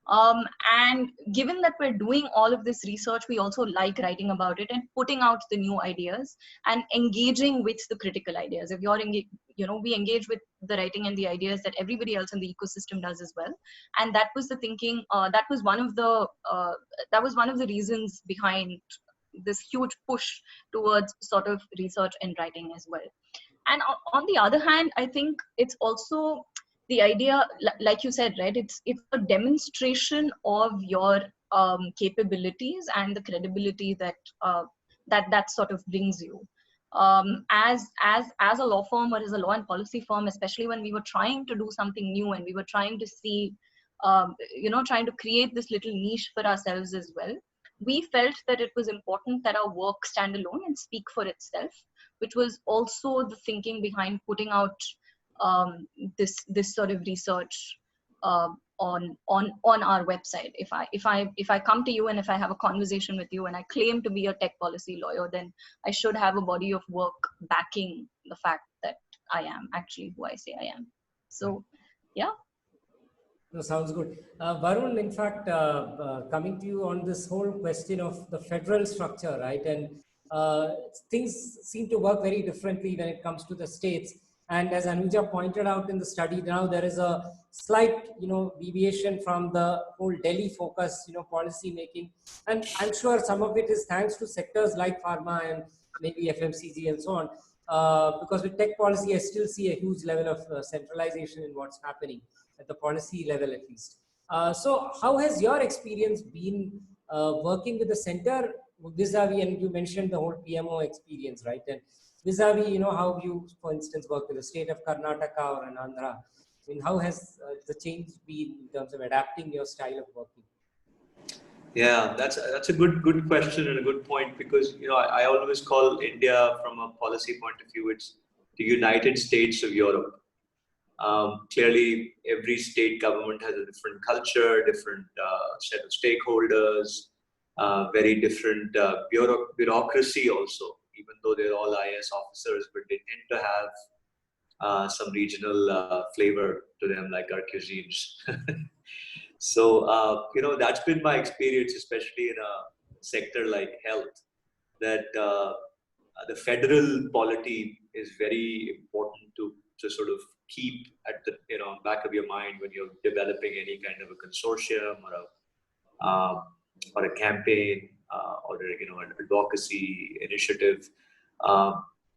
And given that we're doing all of this research, we also like writing about it and putting out the new ideas and engaging with the critical ideas. If you're we engage with the writing and the ideas that everybody else in the ecosystem does as well. And that was the thinking. That was one of the reasons behind this huge push towards sort of research and writing as well. And on the other hand, I think it's also the idea, like you said, right? It's a demonstration of your capabilities and the credibility that sort of brings you. As a law firm or as a law and policy firm, especially when we were trying to do something new and we were trying to see, trying to create this little niche for ourselves as well, we felt that it was important that our work stand alone and speak for itself, which was also the thinking behind putting out this sort of research on our website. If I come to you and if I have a conversation with you and I claim to be a tech policy lawyer, then I should have a body of work backing the fact that I am actually who I say I am. So, yeah. No, sounds good. Varun, in fact, coming to you on this whole question of the federal structure, right? And things seem to work very differently when it comes to the states. And as Anuja pointed out in the study, now there is a slight, deviation from the whole Delhi focus, policy making. And I'm sure some of it is thanks to sectors like pharma and maybe FMCG and so on. Because with tech policy, I still see a huge level of centralization in what's happening at the policy level, at least. So how has your experience been working with the center vis-a-vis, and you mentioned the whole PMO experience, right? And vis-a-vis, how you, for instance, work with the state of Karnataka or an Andhra? I mean, how has the change been in terms of adapting your style of working? Yeah, that's a good question and a good point, because I always call India, from a policy point of view, it's the United States of Europe. Clearly, every state government has a different culture, different set of stakeholders, very different bureaucracy also, even though they're all IAS officers, but they tend to have some regional flavor to them, like our cuisines. So, that's been my experience, especially in a sector like health, that the federal polity is very important to sort of keep at the back of your mind when you're developing any kind of a consortium or a campaign or an advocacy initiative.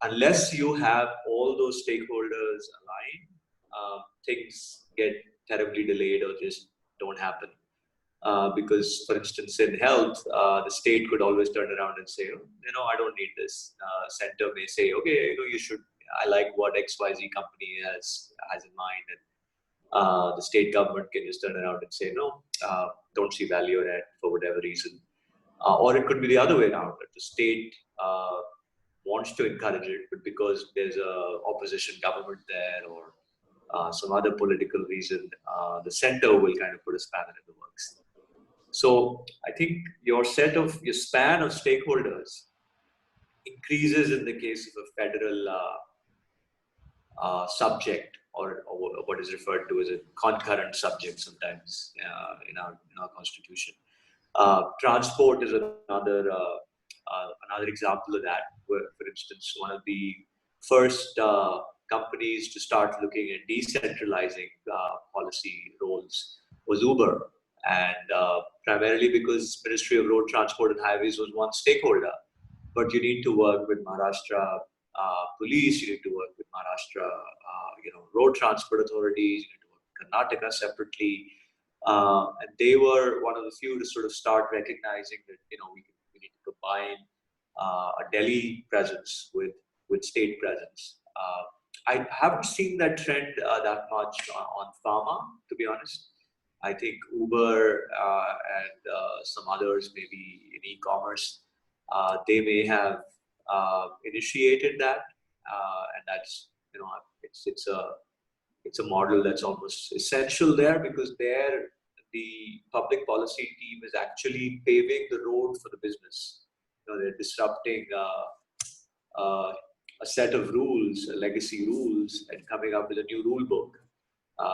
Unless you have all those stakeholders aligned, things get terribly delayed or just don't happen. Because, for instance, in health, the state could always turn around and say, I don't need this. Center may say, okay, you should. I like what XYZ company has in mind, and the state government can just turn around and say, no, don't see value in it for whatever reason. Or it could be the other way around, that the state wants to encourage it, but because there's a opposition government there or some other political reason, the center will kind of put a spanner in the works. So I think your span of stakeholders increases in the case of a federal subject, or what is referred to as a concurrent subject sometimes in our constitution. Transport is another example of that. Where, for instance, one of the first companies to start looking at decentralizing policy roles was Uber, and primarily because Ministry of Road Transport and Highways was one stakeholder. But you need to work with Maharashtra police, you need to work with Maharashtra, road transport authorities, you need to work with Karnataka separately. And they were one of the few to sort of start recognizing that, we need to combine a Delhi presence with state presence. I haven't seen that trend that much on pharma, to be honest. I think Uber and some others, maybe in e-commerce, they may have initiated that, and that's it's a model that's almost essential there, because there the public policy team is actually paving the road for the business. They're disrupting a set of rules, legacy rules, and coming up with a new rule book,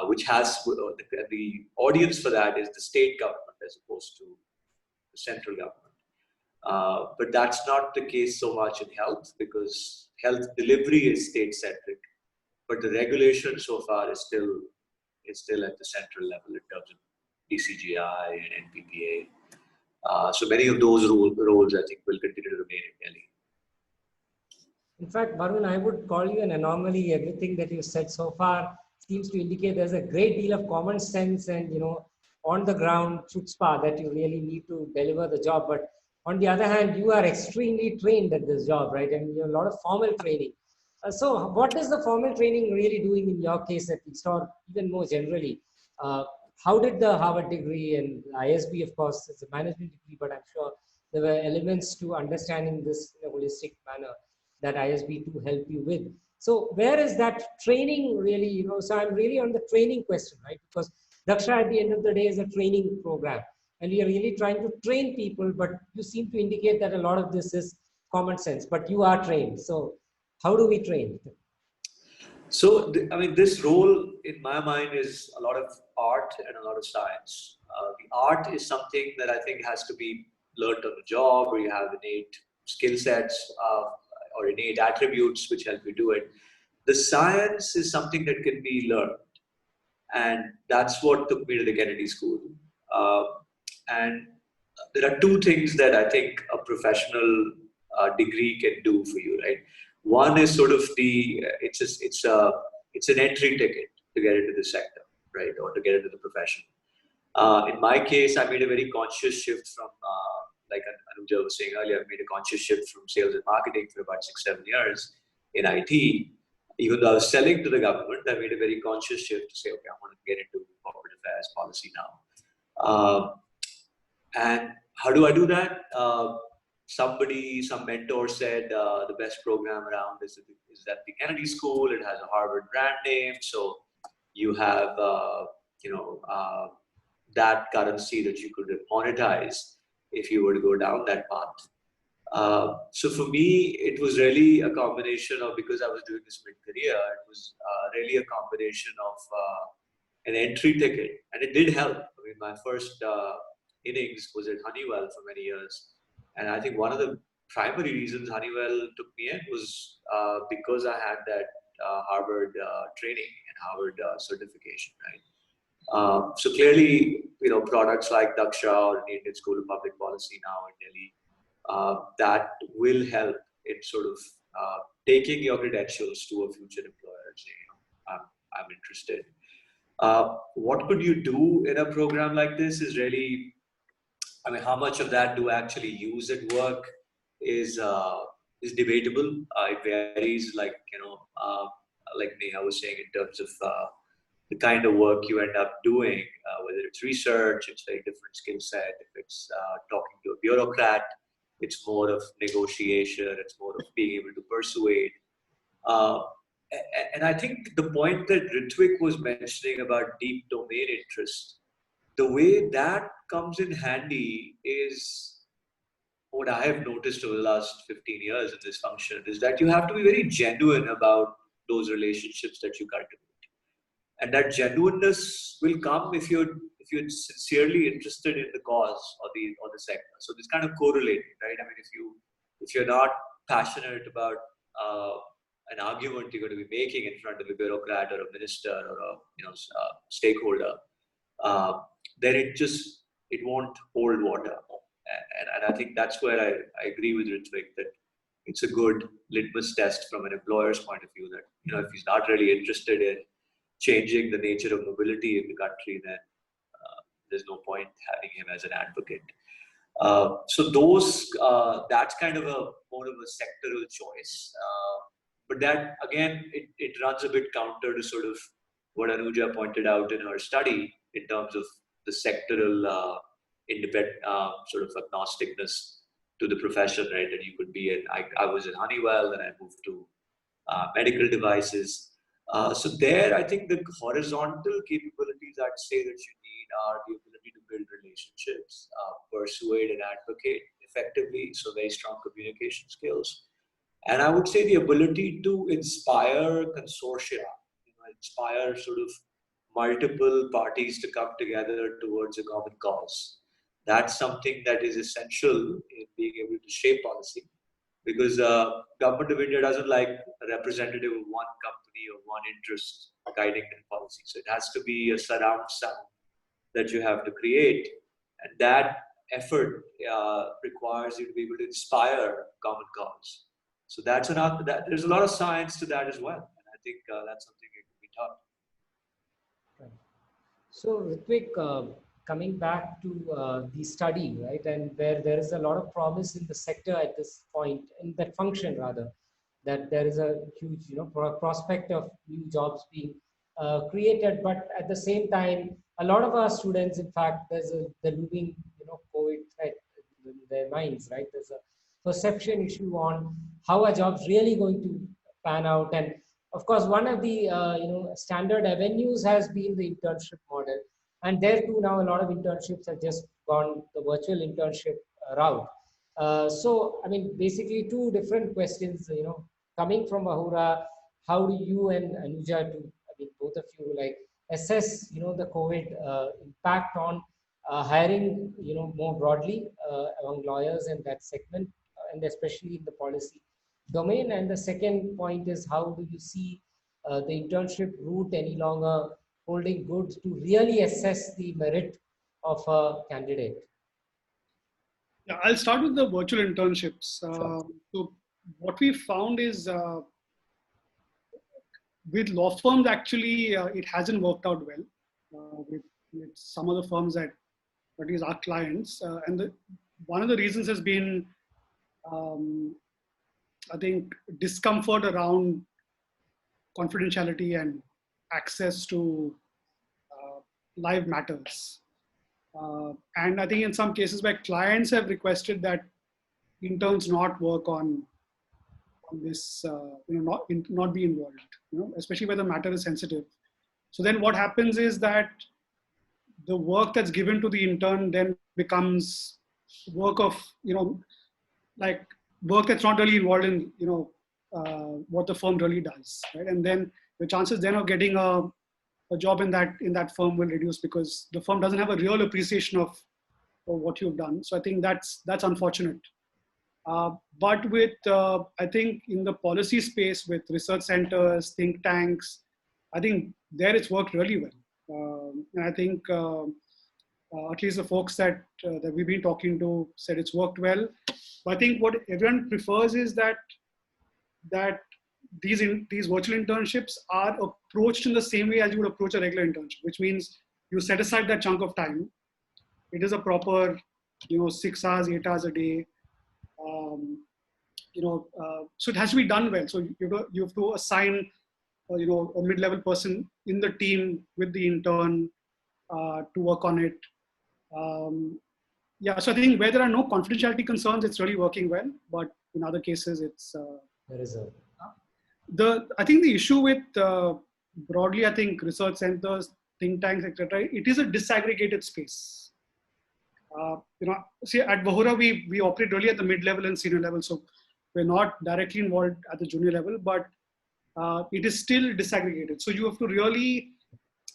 which has the audience for that is the state government as opposed to the central government. But that's not the case so much in health, because health delivery is state-centric, but the regulation so far is still at the central level in terms of DCGI and NPPA. So many of those roles, I think, will continue to remain in Delhi. In fact, Varun, I would call you an anomaly. Everything that you said so far seems to indicate there's a great deal of common sense and, on the ground chutzpah that you really need to deliver the job. But on the other hand, you are extremely trained at this job, right? And you have a lot of formal training. So what is the formal training really doing in your case at least, or even more generally? How did the Harvard degree and ISB, of course, is a management degree, but I'm sure there were elements to understanding this in a holistic manner that ISB to help you with. So where is that training really, so I'm really on the training question, right? Because Daksha at the end of the day is a training program, and we are really trying to train people, but you seem to indicate that a lot of this is common sense, but you are trained. So how do we train? So, this role in my mind is a lot of art and a lot of science. The art is something that I think has to be learned on the job, or you have innate skill sets or innate attributes which help you do it. The science is something that can be learned. And that's what took me to the Kennedy School. And there are two things that I think a professional degree can do for you, right? One is sort of it's an entry ticket to get into the sector, right, or to get into the profession. In my case, I made a very conscious shift from, like Anuja was saying earlier, I made a conscious shift from sales and marketing for about 6-7 years in IT. Even though I was selling to the government, I made a very conscious shift to say, okay, I want to get into corporate affairs policy now. And how do I do that? Some mentor said the best program around is at the Kennedy School. It has a Harvard brand name, so you have that currency that you could monetize if you were to go down that path. So for me, it was really a combination of, because I was doing this mid-career, it was really a combination of an entry ticket, and it did help. I mean, my first innings was at Honeywell for many years, and I think one of the primary reasons Honeywell took me in was because I had that Harvard training and Harvard certification, right? So clearly, products like Daksha or the Indian School of Public Policy now in Delhi, that will help in sort of taking your credentials to a future employer and saying, I'm interested. What could you do in a program like this is really, I mean, how much of that do actually use at work is debatable. It varies, like Neha was saying, in terms of the kind of work you end up doing, whether it's research, it's a very different skill set. If it's talking to a bureaucrat, it's more of negotiation, it's more of being able to persuade. And I think the point that Ritwik was mentioning about deep domain interest, the way that comes in handy is what I have noticed over the last 15 years in this function, is that you have to be very genuine about those relationships that you cultivate. And that genuineness will come if you're sincerely interested in the cause or the sector. So this kind of correlated, right? I mean, if you're not passionate about an argument you're going to be making in front of a bureaucrat or a minister or a stakeholder, then it won't hold water. And I think that's where I agree with Ritwik that it's a good litmus test from an employer's point of view that if he's not really interested in changing the nature of mobility in the country, then there's no point having him as an advocate. So that's kind of more of a sectoral choice. But that, again, it runs a bit counter to sort of what Anuja pointed out in her study in terms of the sectoral independent sort of agnosticness to the profession, right? That you could be I was in Honeywell, then I moved to medical devices. So there, I think the horizontal capabilities I'd say that you need are the ability to build relationships, persuade and advocate effectively, so very strong communication skills. And I would say the ability to inspire consortia, inspire sort of multiple parties to come together towards a common cause. That's something that is essential in being able to shape policy, because government of India doesn't like a representative of one company or one interest guiding their policy. So it has to be a surround sound that you have to create, and that effort requires you to be able to inspire common cause. So there's a lot of science to that as well, and I think that's something that can be taught. Right. So Ritwik, coming back to the study, right, and where there is a lot of promise in the sector at this point, in that function rather, that there is a huge, prospect of new jobs being created, but at the same time, a lot of our students, in fact, there's the looming, COVID threat in their minds, right? There's a perception issue on how are jobs really going to pan out, and of course, one of the standard avenues has been the internship model. And there too, now a lot of internships have just gone the virtual internship route. So, I mean, basically two different questions, coming from Vahura, how do you and Anuja, both of you, assess, the COVID impact on hiring, more broadly among lawyers in that segment, and especially in the policy domain? And the second point is, how do you see the internship route any longer holding good to really assess the merit of a candidate? Yeah, I'll start with the virtual internships. Sure. So what we found is with law firms, actually, it hasn't worked out well with some of the firms that is our clients. And one of the reasons has been, I think, discomfort around confidentiality and access to live matters. And I think in some cases where clients have requested that interns not work on this, not be involved, especially where the matter is sensitive. So then what happens is that the work that's given to the intern then becomes work of, work that's not really involved in, what the firm really does, right? And then the chances then of getting a job in that firm will reduce, because the firm doesn't have a real appreciation of what you've done. So I think that's unfortunate. But with, I think in the policy space with research centers, think tanks, I think there it's worked really well. And I think at least the folks that we've been talking to said it's worked well. But I think what everyone prefers is that these virtual internships are approached in the same way as you would approach a regular internship, which means you set aside that chunk of time. It is a proper, 6 hours, 8 hours a day. So it has to be done well. So you have to assign, a mid-level person in the team with the intern to work on it. So I think where there are no confidentiality concerns, it's really working well. But in other cases, it's there is a I think the issue with broadly, I think research centers, think tanks, etc. It is a disaggregated space. See, at Vahura, we operate really at the mid-level and senior level. So we're not directly involved at the junior level, but it is still disaggregated. So you have to really,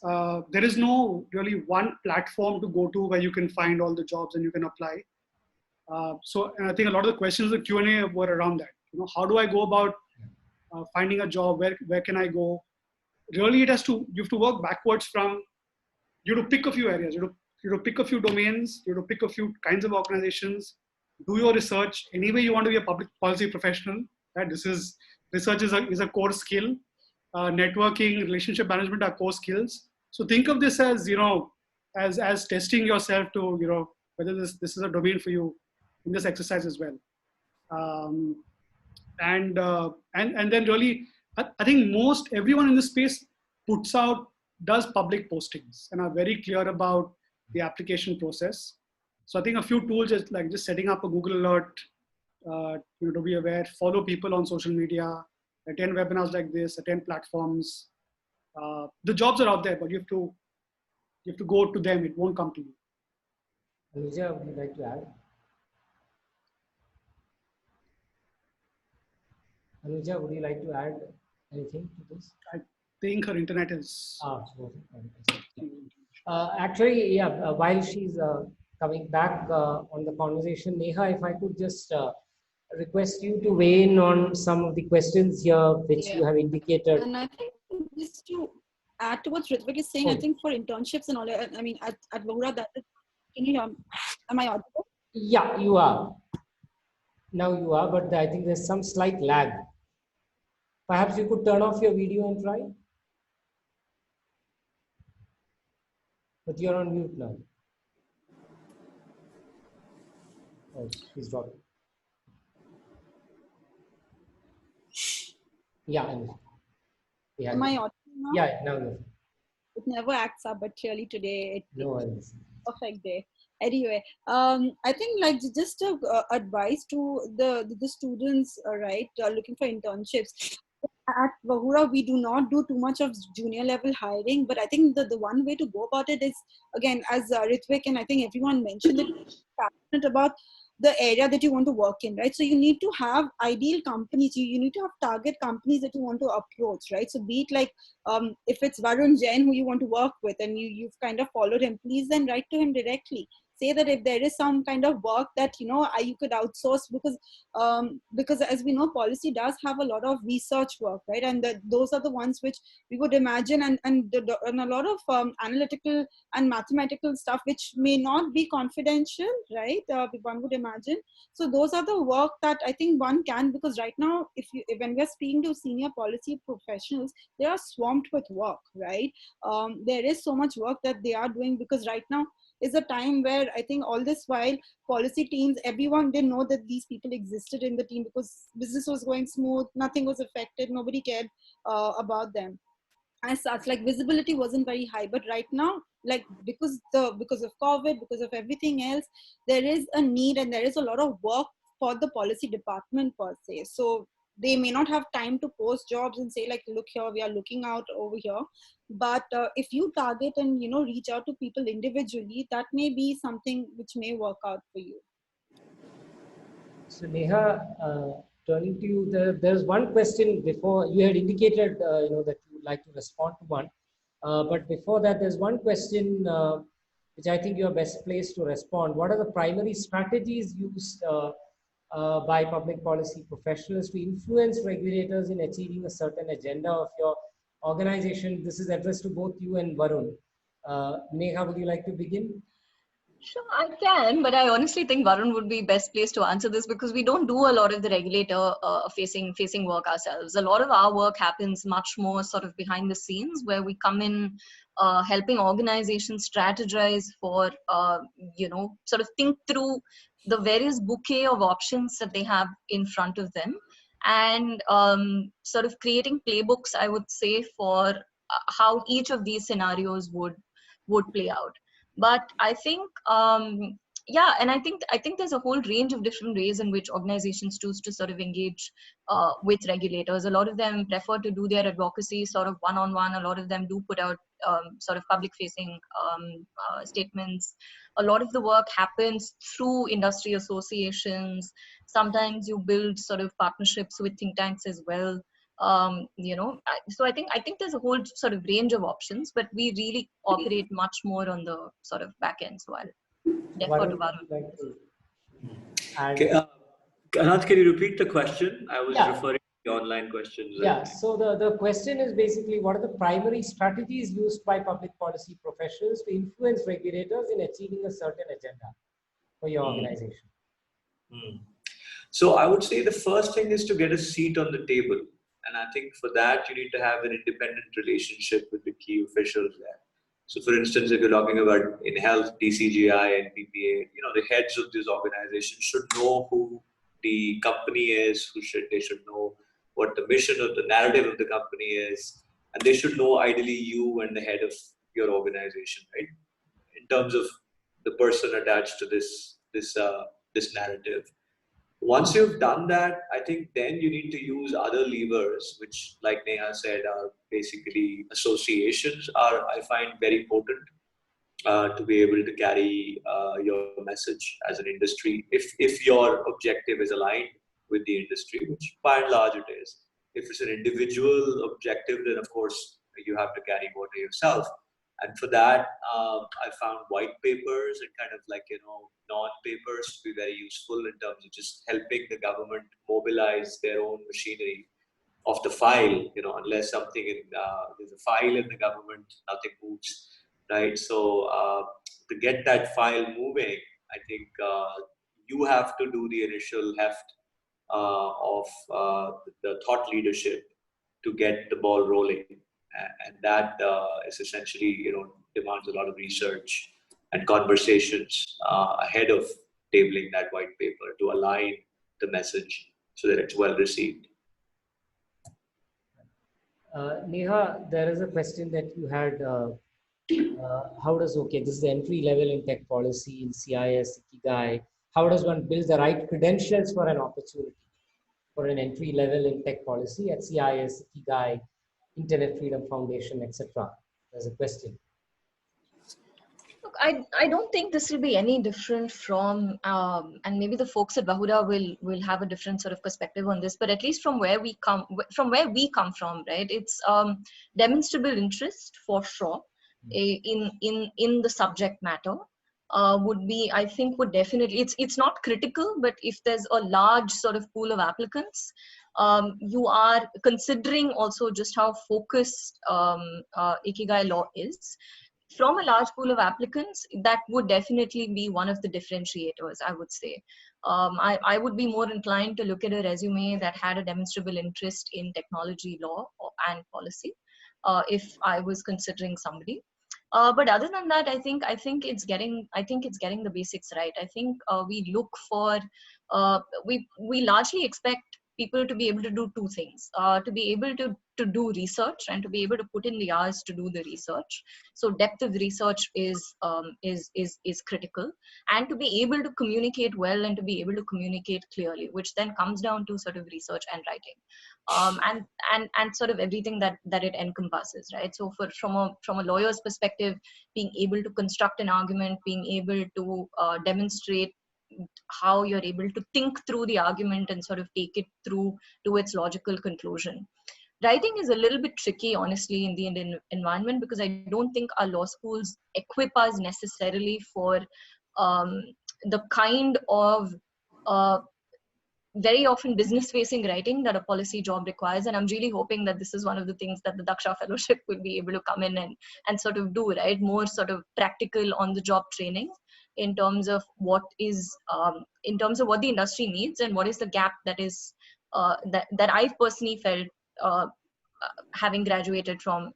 there is no really one platform to go to where you can find all the jobs and you can apply. And I think a lot of the questions in the Q&A were around that. How do I go about finding a job? Where can I go? Really, you have to work backwards from, you have to pick a few areas. You have to pick a few domains. You have to pick a few kinds of organizations. Do your research. Anyway, you want to be a public policy professional. Right? Research is a core skill. Networking, relationship management are core skills. So think of this as as testing yourself to whether this is a domain for you in this exercise as well. And then really, I think most everyone in this space does public postings and are very clear about the application process. So I think a few tools like just setting up a Google alert, to be aware, follow people on social media, attend webinars like this, attend platforms. The jobs are out there, but you have to go to them. It won't come to you. Anuja, would you like to add? Anuja, would you like to add anything to this? I think her internet is. Actually, yeah. While she's coming back on the conversation, Neha, if I could just request you to weigh in on some of the questions here which you have indicated. And I think just to add to what Ritvik is saying, I think for internships and all, I mean, at Vahura, can you hear me? Am I audible? Yeah, you are. Now you are, but I think there's some slight lag. Perhaps you could turn off your video and try. But you're on mute now. Oh, he's dropped. Yeah. Am I audible now? Yeah, now you're. It never acts up, but clearly today it's perfect day. Anyway, I think like just advice to the students, right, looking for internships. At Vahura, we do not do too much of junior level hiring, but I think the one way to go about it is, again, as Ritvik and I think everyone mentioned, it, passionate about the area that you want to work in, right? So you need to have ideal companies. You need to have target companies that you want to approach, right? So be it like, if it's Varun Jain who you want to work with and you've kind of followed him, please then write to him directly. Say that if there is some kind of work that you could outsource, because as we know, policy does have a lot of research work, right? And those are the ones which we would imagine, and a lot of analytical and mathematical stuff which may not be confidential, right? One would imagine. So those are the work that I think one can, because right now, when we're speaking to senior policy professionals, they are swamped with work, right? There is so much work that they are doing, because right now is a time where I think all this while policy teams, everyone didn't know that these people existed in the team, because business was going smooth, nothing was affected, nobody cared about them. As such, like visibility wasn't very high. But right now, like because of COVID, because of everything else, there is a need and there is a lot of work for the policy department per se. So they may not have time to post jobs and say like, look here, we are looking out over here. But if you target and reach out to people individually, that may be something which may work out for you. So Neha, turning to you, there's one question before. You had indicated that you would like to respond to one, but before that, there's one question which I think you are best placed to respond. What are the primary strategies used by public policy professionals to influence regulators in achieving a certain agenda of your organization? This is addressed to both you and Varun. Neha, would you like to begin? Sure, I can, but I honestly think Varun would be best placed to answer this because we don't do a lot of the regulator facing work ourselves. A lot of our work happens much more sort of behind the scenes, where we come in helping organizations strategize for sort of think through the various bouquet of options that they have in front of them, and sort of creating playbooks, I would say, for how each of these scenarios would play out. But I think yeah, and I think there's a whole range of different ways in which organizations choose to sort of engage with regulators. A lot of them prefer to do their advocacy sort of one-on-one. A lot of them do put out sort of public facing statements. A lot of the work happens through industry associations. Sometimes you build sort of partnerships with think tanks as well. So I think there's a whole sort of range of options, but we really operate much more on the sort of back end. So I'll defer to Varun, would Varun. you like to add? Okay, Anant, can you repeat the question? I was Yeah. referring to the online questions. Yeah, so the question is basically, what are the primary strategies used by public policy professionals to influence regulators in achieving a certain agenda for your organization? So I would say the first thing is to get a seat on the table. And I think for that, you need to have an independent relationship with the key officials there. So for instance, if you're talking about in health, DCGI and PPA, the heads of these organizations should know who the company is, they should know what the mission or the narrative of the company is. And they should know ideally you and the head of your organization, right? In terms of the person attached to this narrative. Once you've done that, I think then you need to use other levers, which, like Neha said, are basically associations. I find very potent to be able to carry your message as an industry. If your objective is aligned with the industry, which by and large it is. If it's an individual objective, then of course you have to carry more to yourself. And for that, I found white papers and kind of like, non-papers to be very useful in terms of just helping the government mobilize their own machinery of the file, unless something there's a file in the government, nothing moves, right? So to get that file moving, I think you have to do the initial heft of the thought leadership to get the ball rolling. And that is essentially, demands a lot of research and conversations ahead of tabling that white paper to align the message so that it's well received. Neha, there is a question that you had. This is the entry level in tech policy in CIS, Ikigai. How does one build the right credentials for an opportunity for an entry level in tech policy at CIS, Ikigai, Internet Freedom Foundation, etc.? There's a question. Look, I don't think this will be any different from, and maybe the folks at Vahura will have a different sort of perspective on this, but at least from where we come from, right? It's demonstrable interest for sure in the subject matter. Would definitely, it's not critical, but if there's a large sort of pool of applicants, you are considering also just how focused Ikigai law is. From a large pool of applicants, that would definitely be one of the differentiators, I would say. I would be more inclined to look at a resume that had a demonstrable interest in technology law and policy, if I was considering somebody. But other than that, I think it's getting the basics right. I think we look for we largely expect people to be able to do two things: to be able to do research and to be able to put in the hours to do the research. So depth of research is critical, and to be able to communicate well and to be able to communicate clearly, which then comes down to sort of research and writing, and sort of everything that it encompasses, right? So from a lawyer's perspective, being able to construct an argument, being able to demonstrate how you're able to think through the argument and sort of take it through to its logical conclusion. Writing is a little bit tricky, honestly, in the Indian environment, because I don't think our law schools equip us necessarily for the kind of very often business facing writing that a policy job requires. And I'm really hoping that this is one of the things that the Daksha Fellowship will be able to come in and sort of do, right? More sort of practical on the job training in terms of what is, in terms of what the industry needs and what is the gap that is, that I've personally felt having graduated from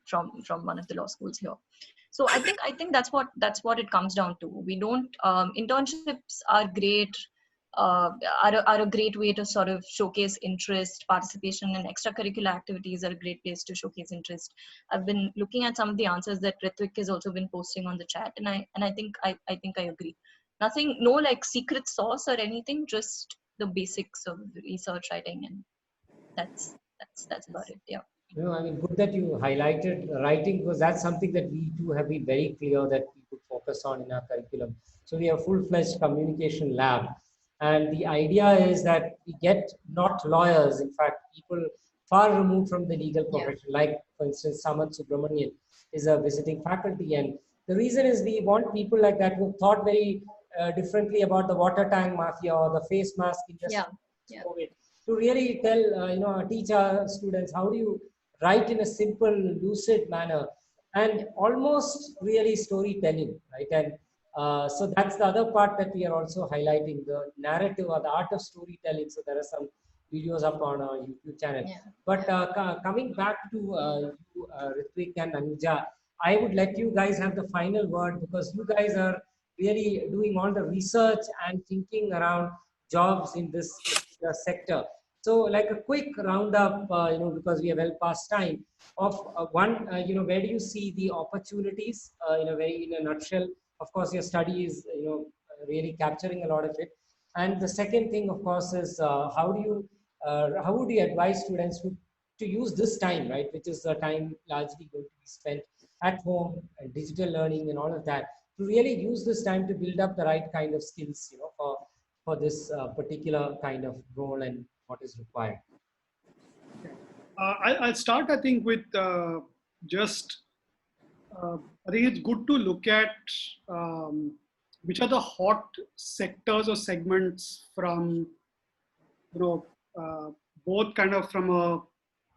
one of the law schools here. So I think that's what it comes down to. We don't, internships are great, are a great way to sort of showcase interest. Participation in extracurricular activities are a great place to showcase interest. I've been looking at some of the answers that Ritvik has also been posting on the chat, and I think I agree. Nothing, no like secret sauce or anything, just the basics of research writing, and that's about it. Yeah. You know, I mean, good that you highlighted writing, because that's something that we too have been very clear that we could focus on in our curriculum. So we have full-fledged communication lab. And the idea is that we get not lawyers, in fact, people far removed from the legal profession, like, for instance, Samanth Subramanian is a visiting faculty. And the reason is we want people like that who thought very differently about the water tank mafia or the face mask industry. Yeah. COVID, to really tell, teach our students how do you write in a simple, lucid manner, and almost really storytelling, right? And so that's the other part that we are also highlighting, the narrative or the art of storytelling. So there are some videos up on our YouTube channel. Yeah. But coming back to you, Ritvik and Anuja, I would let you guys have the final word, because you guys are really doing all the research and thinking around jobs in this particular sector. So, like a quick roundup, because we are well past time, of where do you see the opportunities in a nutshell? Of course, your study is, really capturing a lot of it. And the second thing, of course, is how would you advise students to use this time, right? Which is the time largely going to be spent at home and digital learning and all of that, to really use this time to build up the right kind of skills, for this particular kind of role and what is required. I'll start, I think, with I think it's good to look at which are the hot sectors or segments from, both kind of from a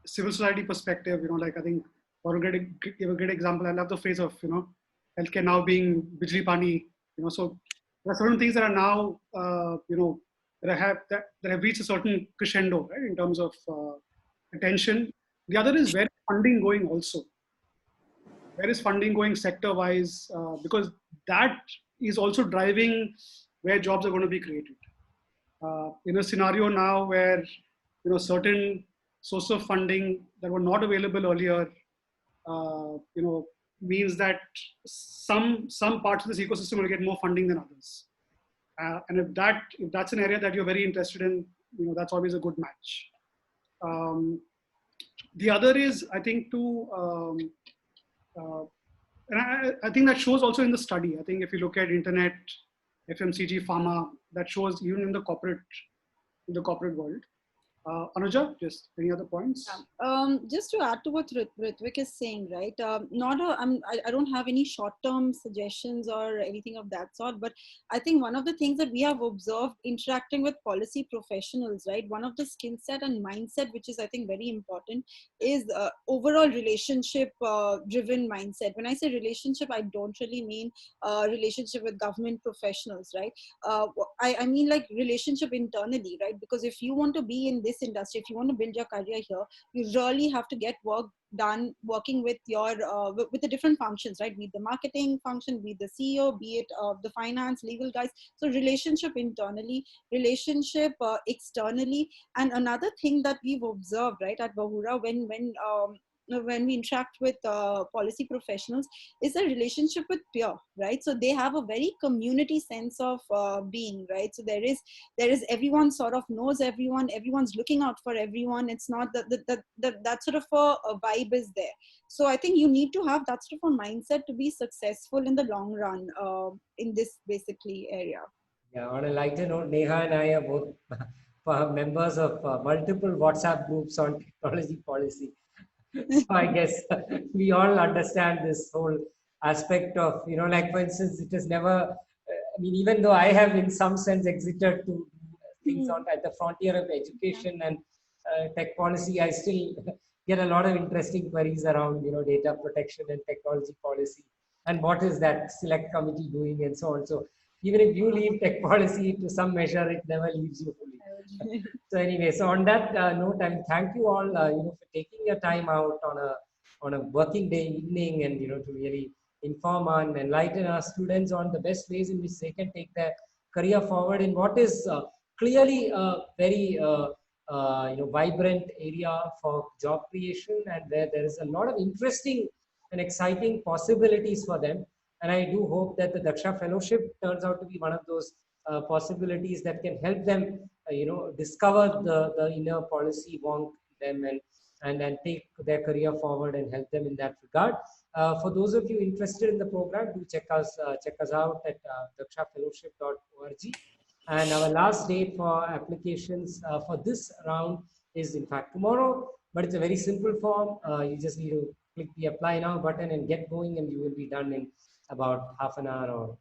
civil society perspective, like I think, for give a great example, I love the phrase of, healthcare now being Bijli Pani, so there are certain things that are now, that have reached a certain crescendo, right, in terms of attention. The other is, where is funding going also? Where is funding going sector-wise? Because that is also driving where jobs are going to be created. In a scenario now where, certain sources of funding that were not available earlier, means that some parts of this ecosystem will get more funding than others. And if that's an area that you're very interested in, that's always a good match. The other is, I think, and I think that shows also in the study. I think if you look at internet, FMCG, pharma, that shows even in the corporate world. Anuja, just any other points? Just to add to what Ritvik is saying, right? I don't have any short-term suggestions or anything of that sort, but I think one of the things that we have observed interacting with policy professionals, right? One of the skill set and mindset, which is, I think, very important, is overall relationship-driven mindset. When I say relationship, I don't really mean relationship with government professionals, right? I mean like relationship internally, right? Because if you want to be in this industry, if you want to build your career here, you really have to get work done working with your with the different functions, right? Be it the marketing function, be it the CEO, be it the finance, legal guys. So relationship internally, relationship externally. And another thing that we've observed, right, at Vahura, when we interact with policy professionals, is a relationship with peer, right? So they have a very community sense of being, right? So there is everyone sort of knows everyone, everyone's looking out for everyone. It's not that sort of a vibe is there. So I think you need to have that sort of a mindset to be successful in the long run in this basically area. Yeah, on a lighter note, Neha and I are both members of multiple WhatsApp groups on technology policy. So I guess we all understand this whole aspect of, like, for instance, it is never, even though I have in some sense exited to things on at the frontier of education and tech policy. I still get a lot of interesting queries around, data protection and technology policy, and what is that select committee doing, and so on. So even if you leave tech policy to some measure, it never leaves you fully. So anyway, so on that note, I thank you all, for taking your time out on a working day evening, and to really inform and enlighten our students on the best ways in which they can take their career forward in what is clearly a very vibrant area for job creation, and where there is a lot of interesting and exciting possibilities for them. And I do hope that the Daksha Fellowship turns out to be one of those possibilities that can help them, discover the inner policy wonk them, and take their career forward and help them in that regard. For those of you interested in the program, do check us out at dakshafellowship.org. And our last date for applications for this round is in fact tomorrow, but it's a very simple form. You just need to click the apply now button and get going, and you will be done in about half an hour, or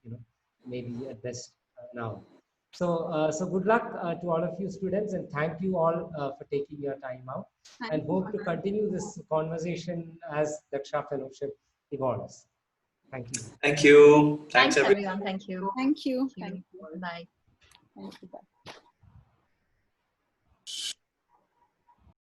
maybe at best now. So good luck to all of you students, and thank you all for taking your time out, and hope to continue this conversation as Daksha Fellowship evolves. Thank you. Thank you. Thanks everyone. everyone. Thank you. Thank you. Bye. Thank you. Bye.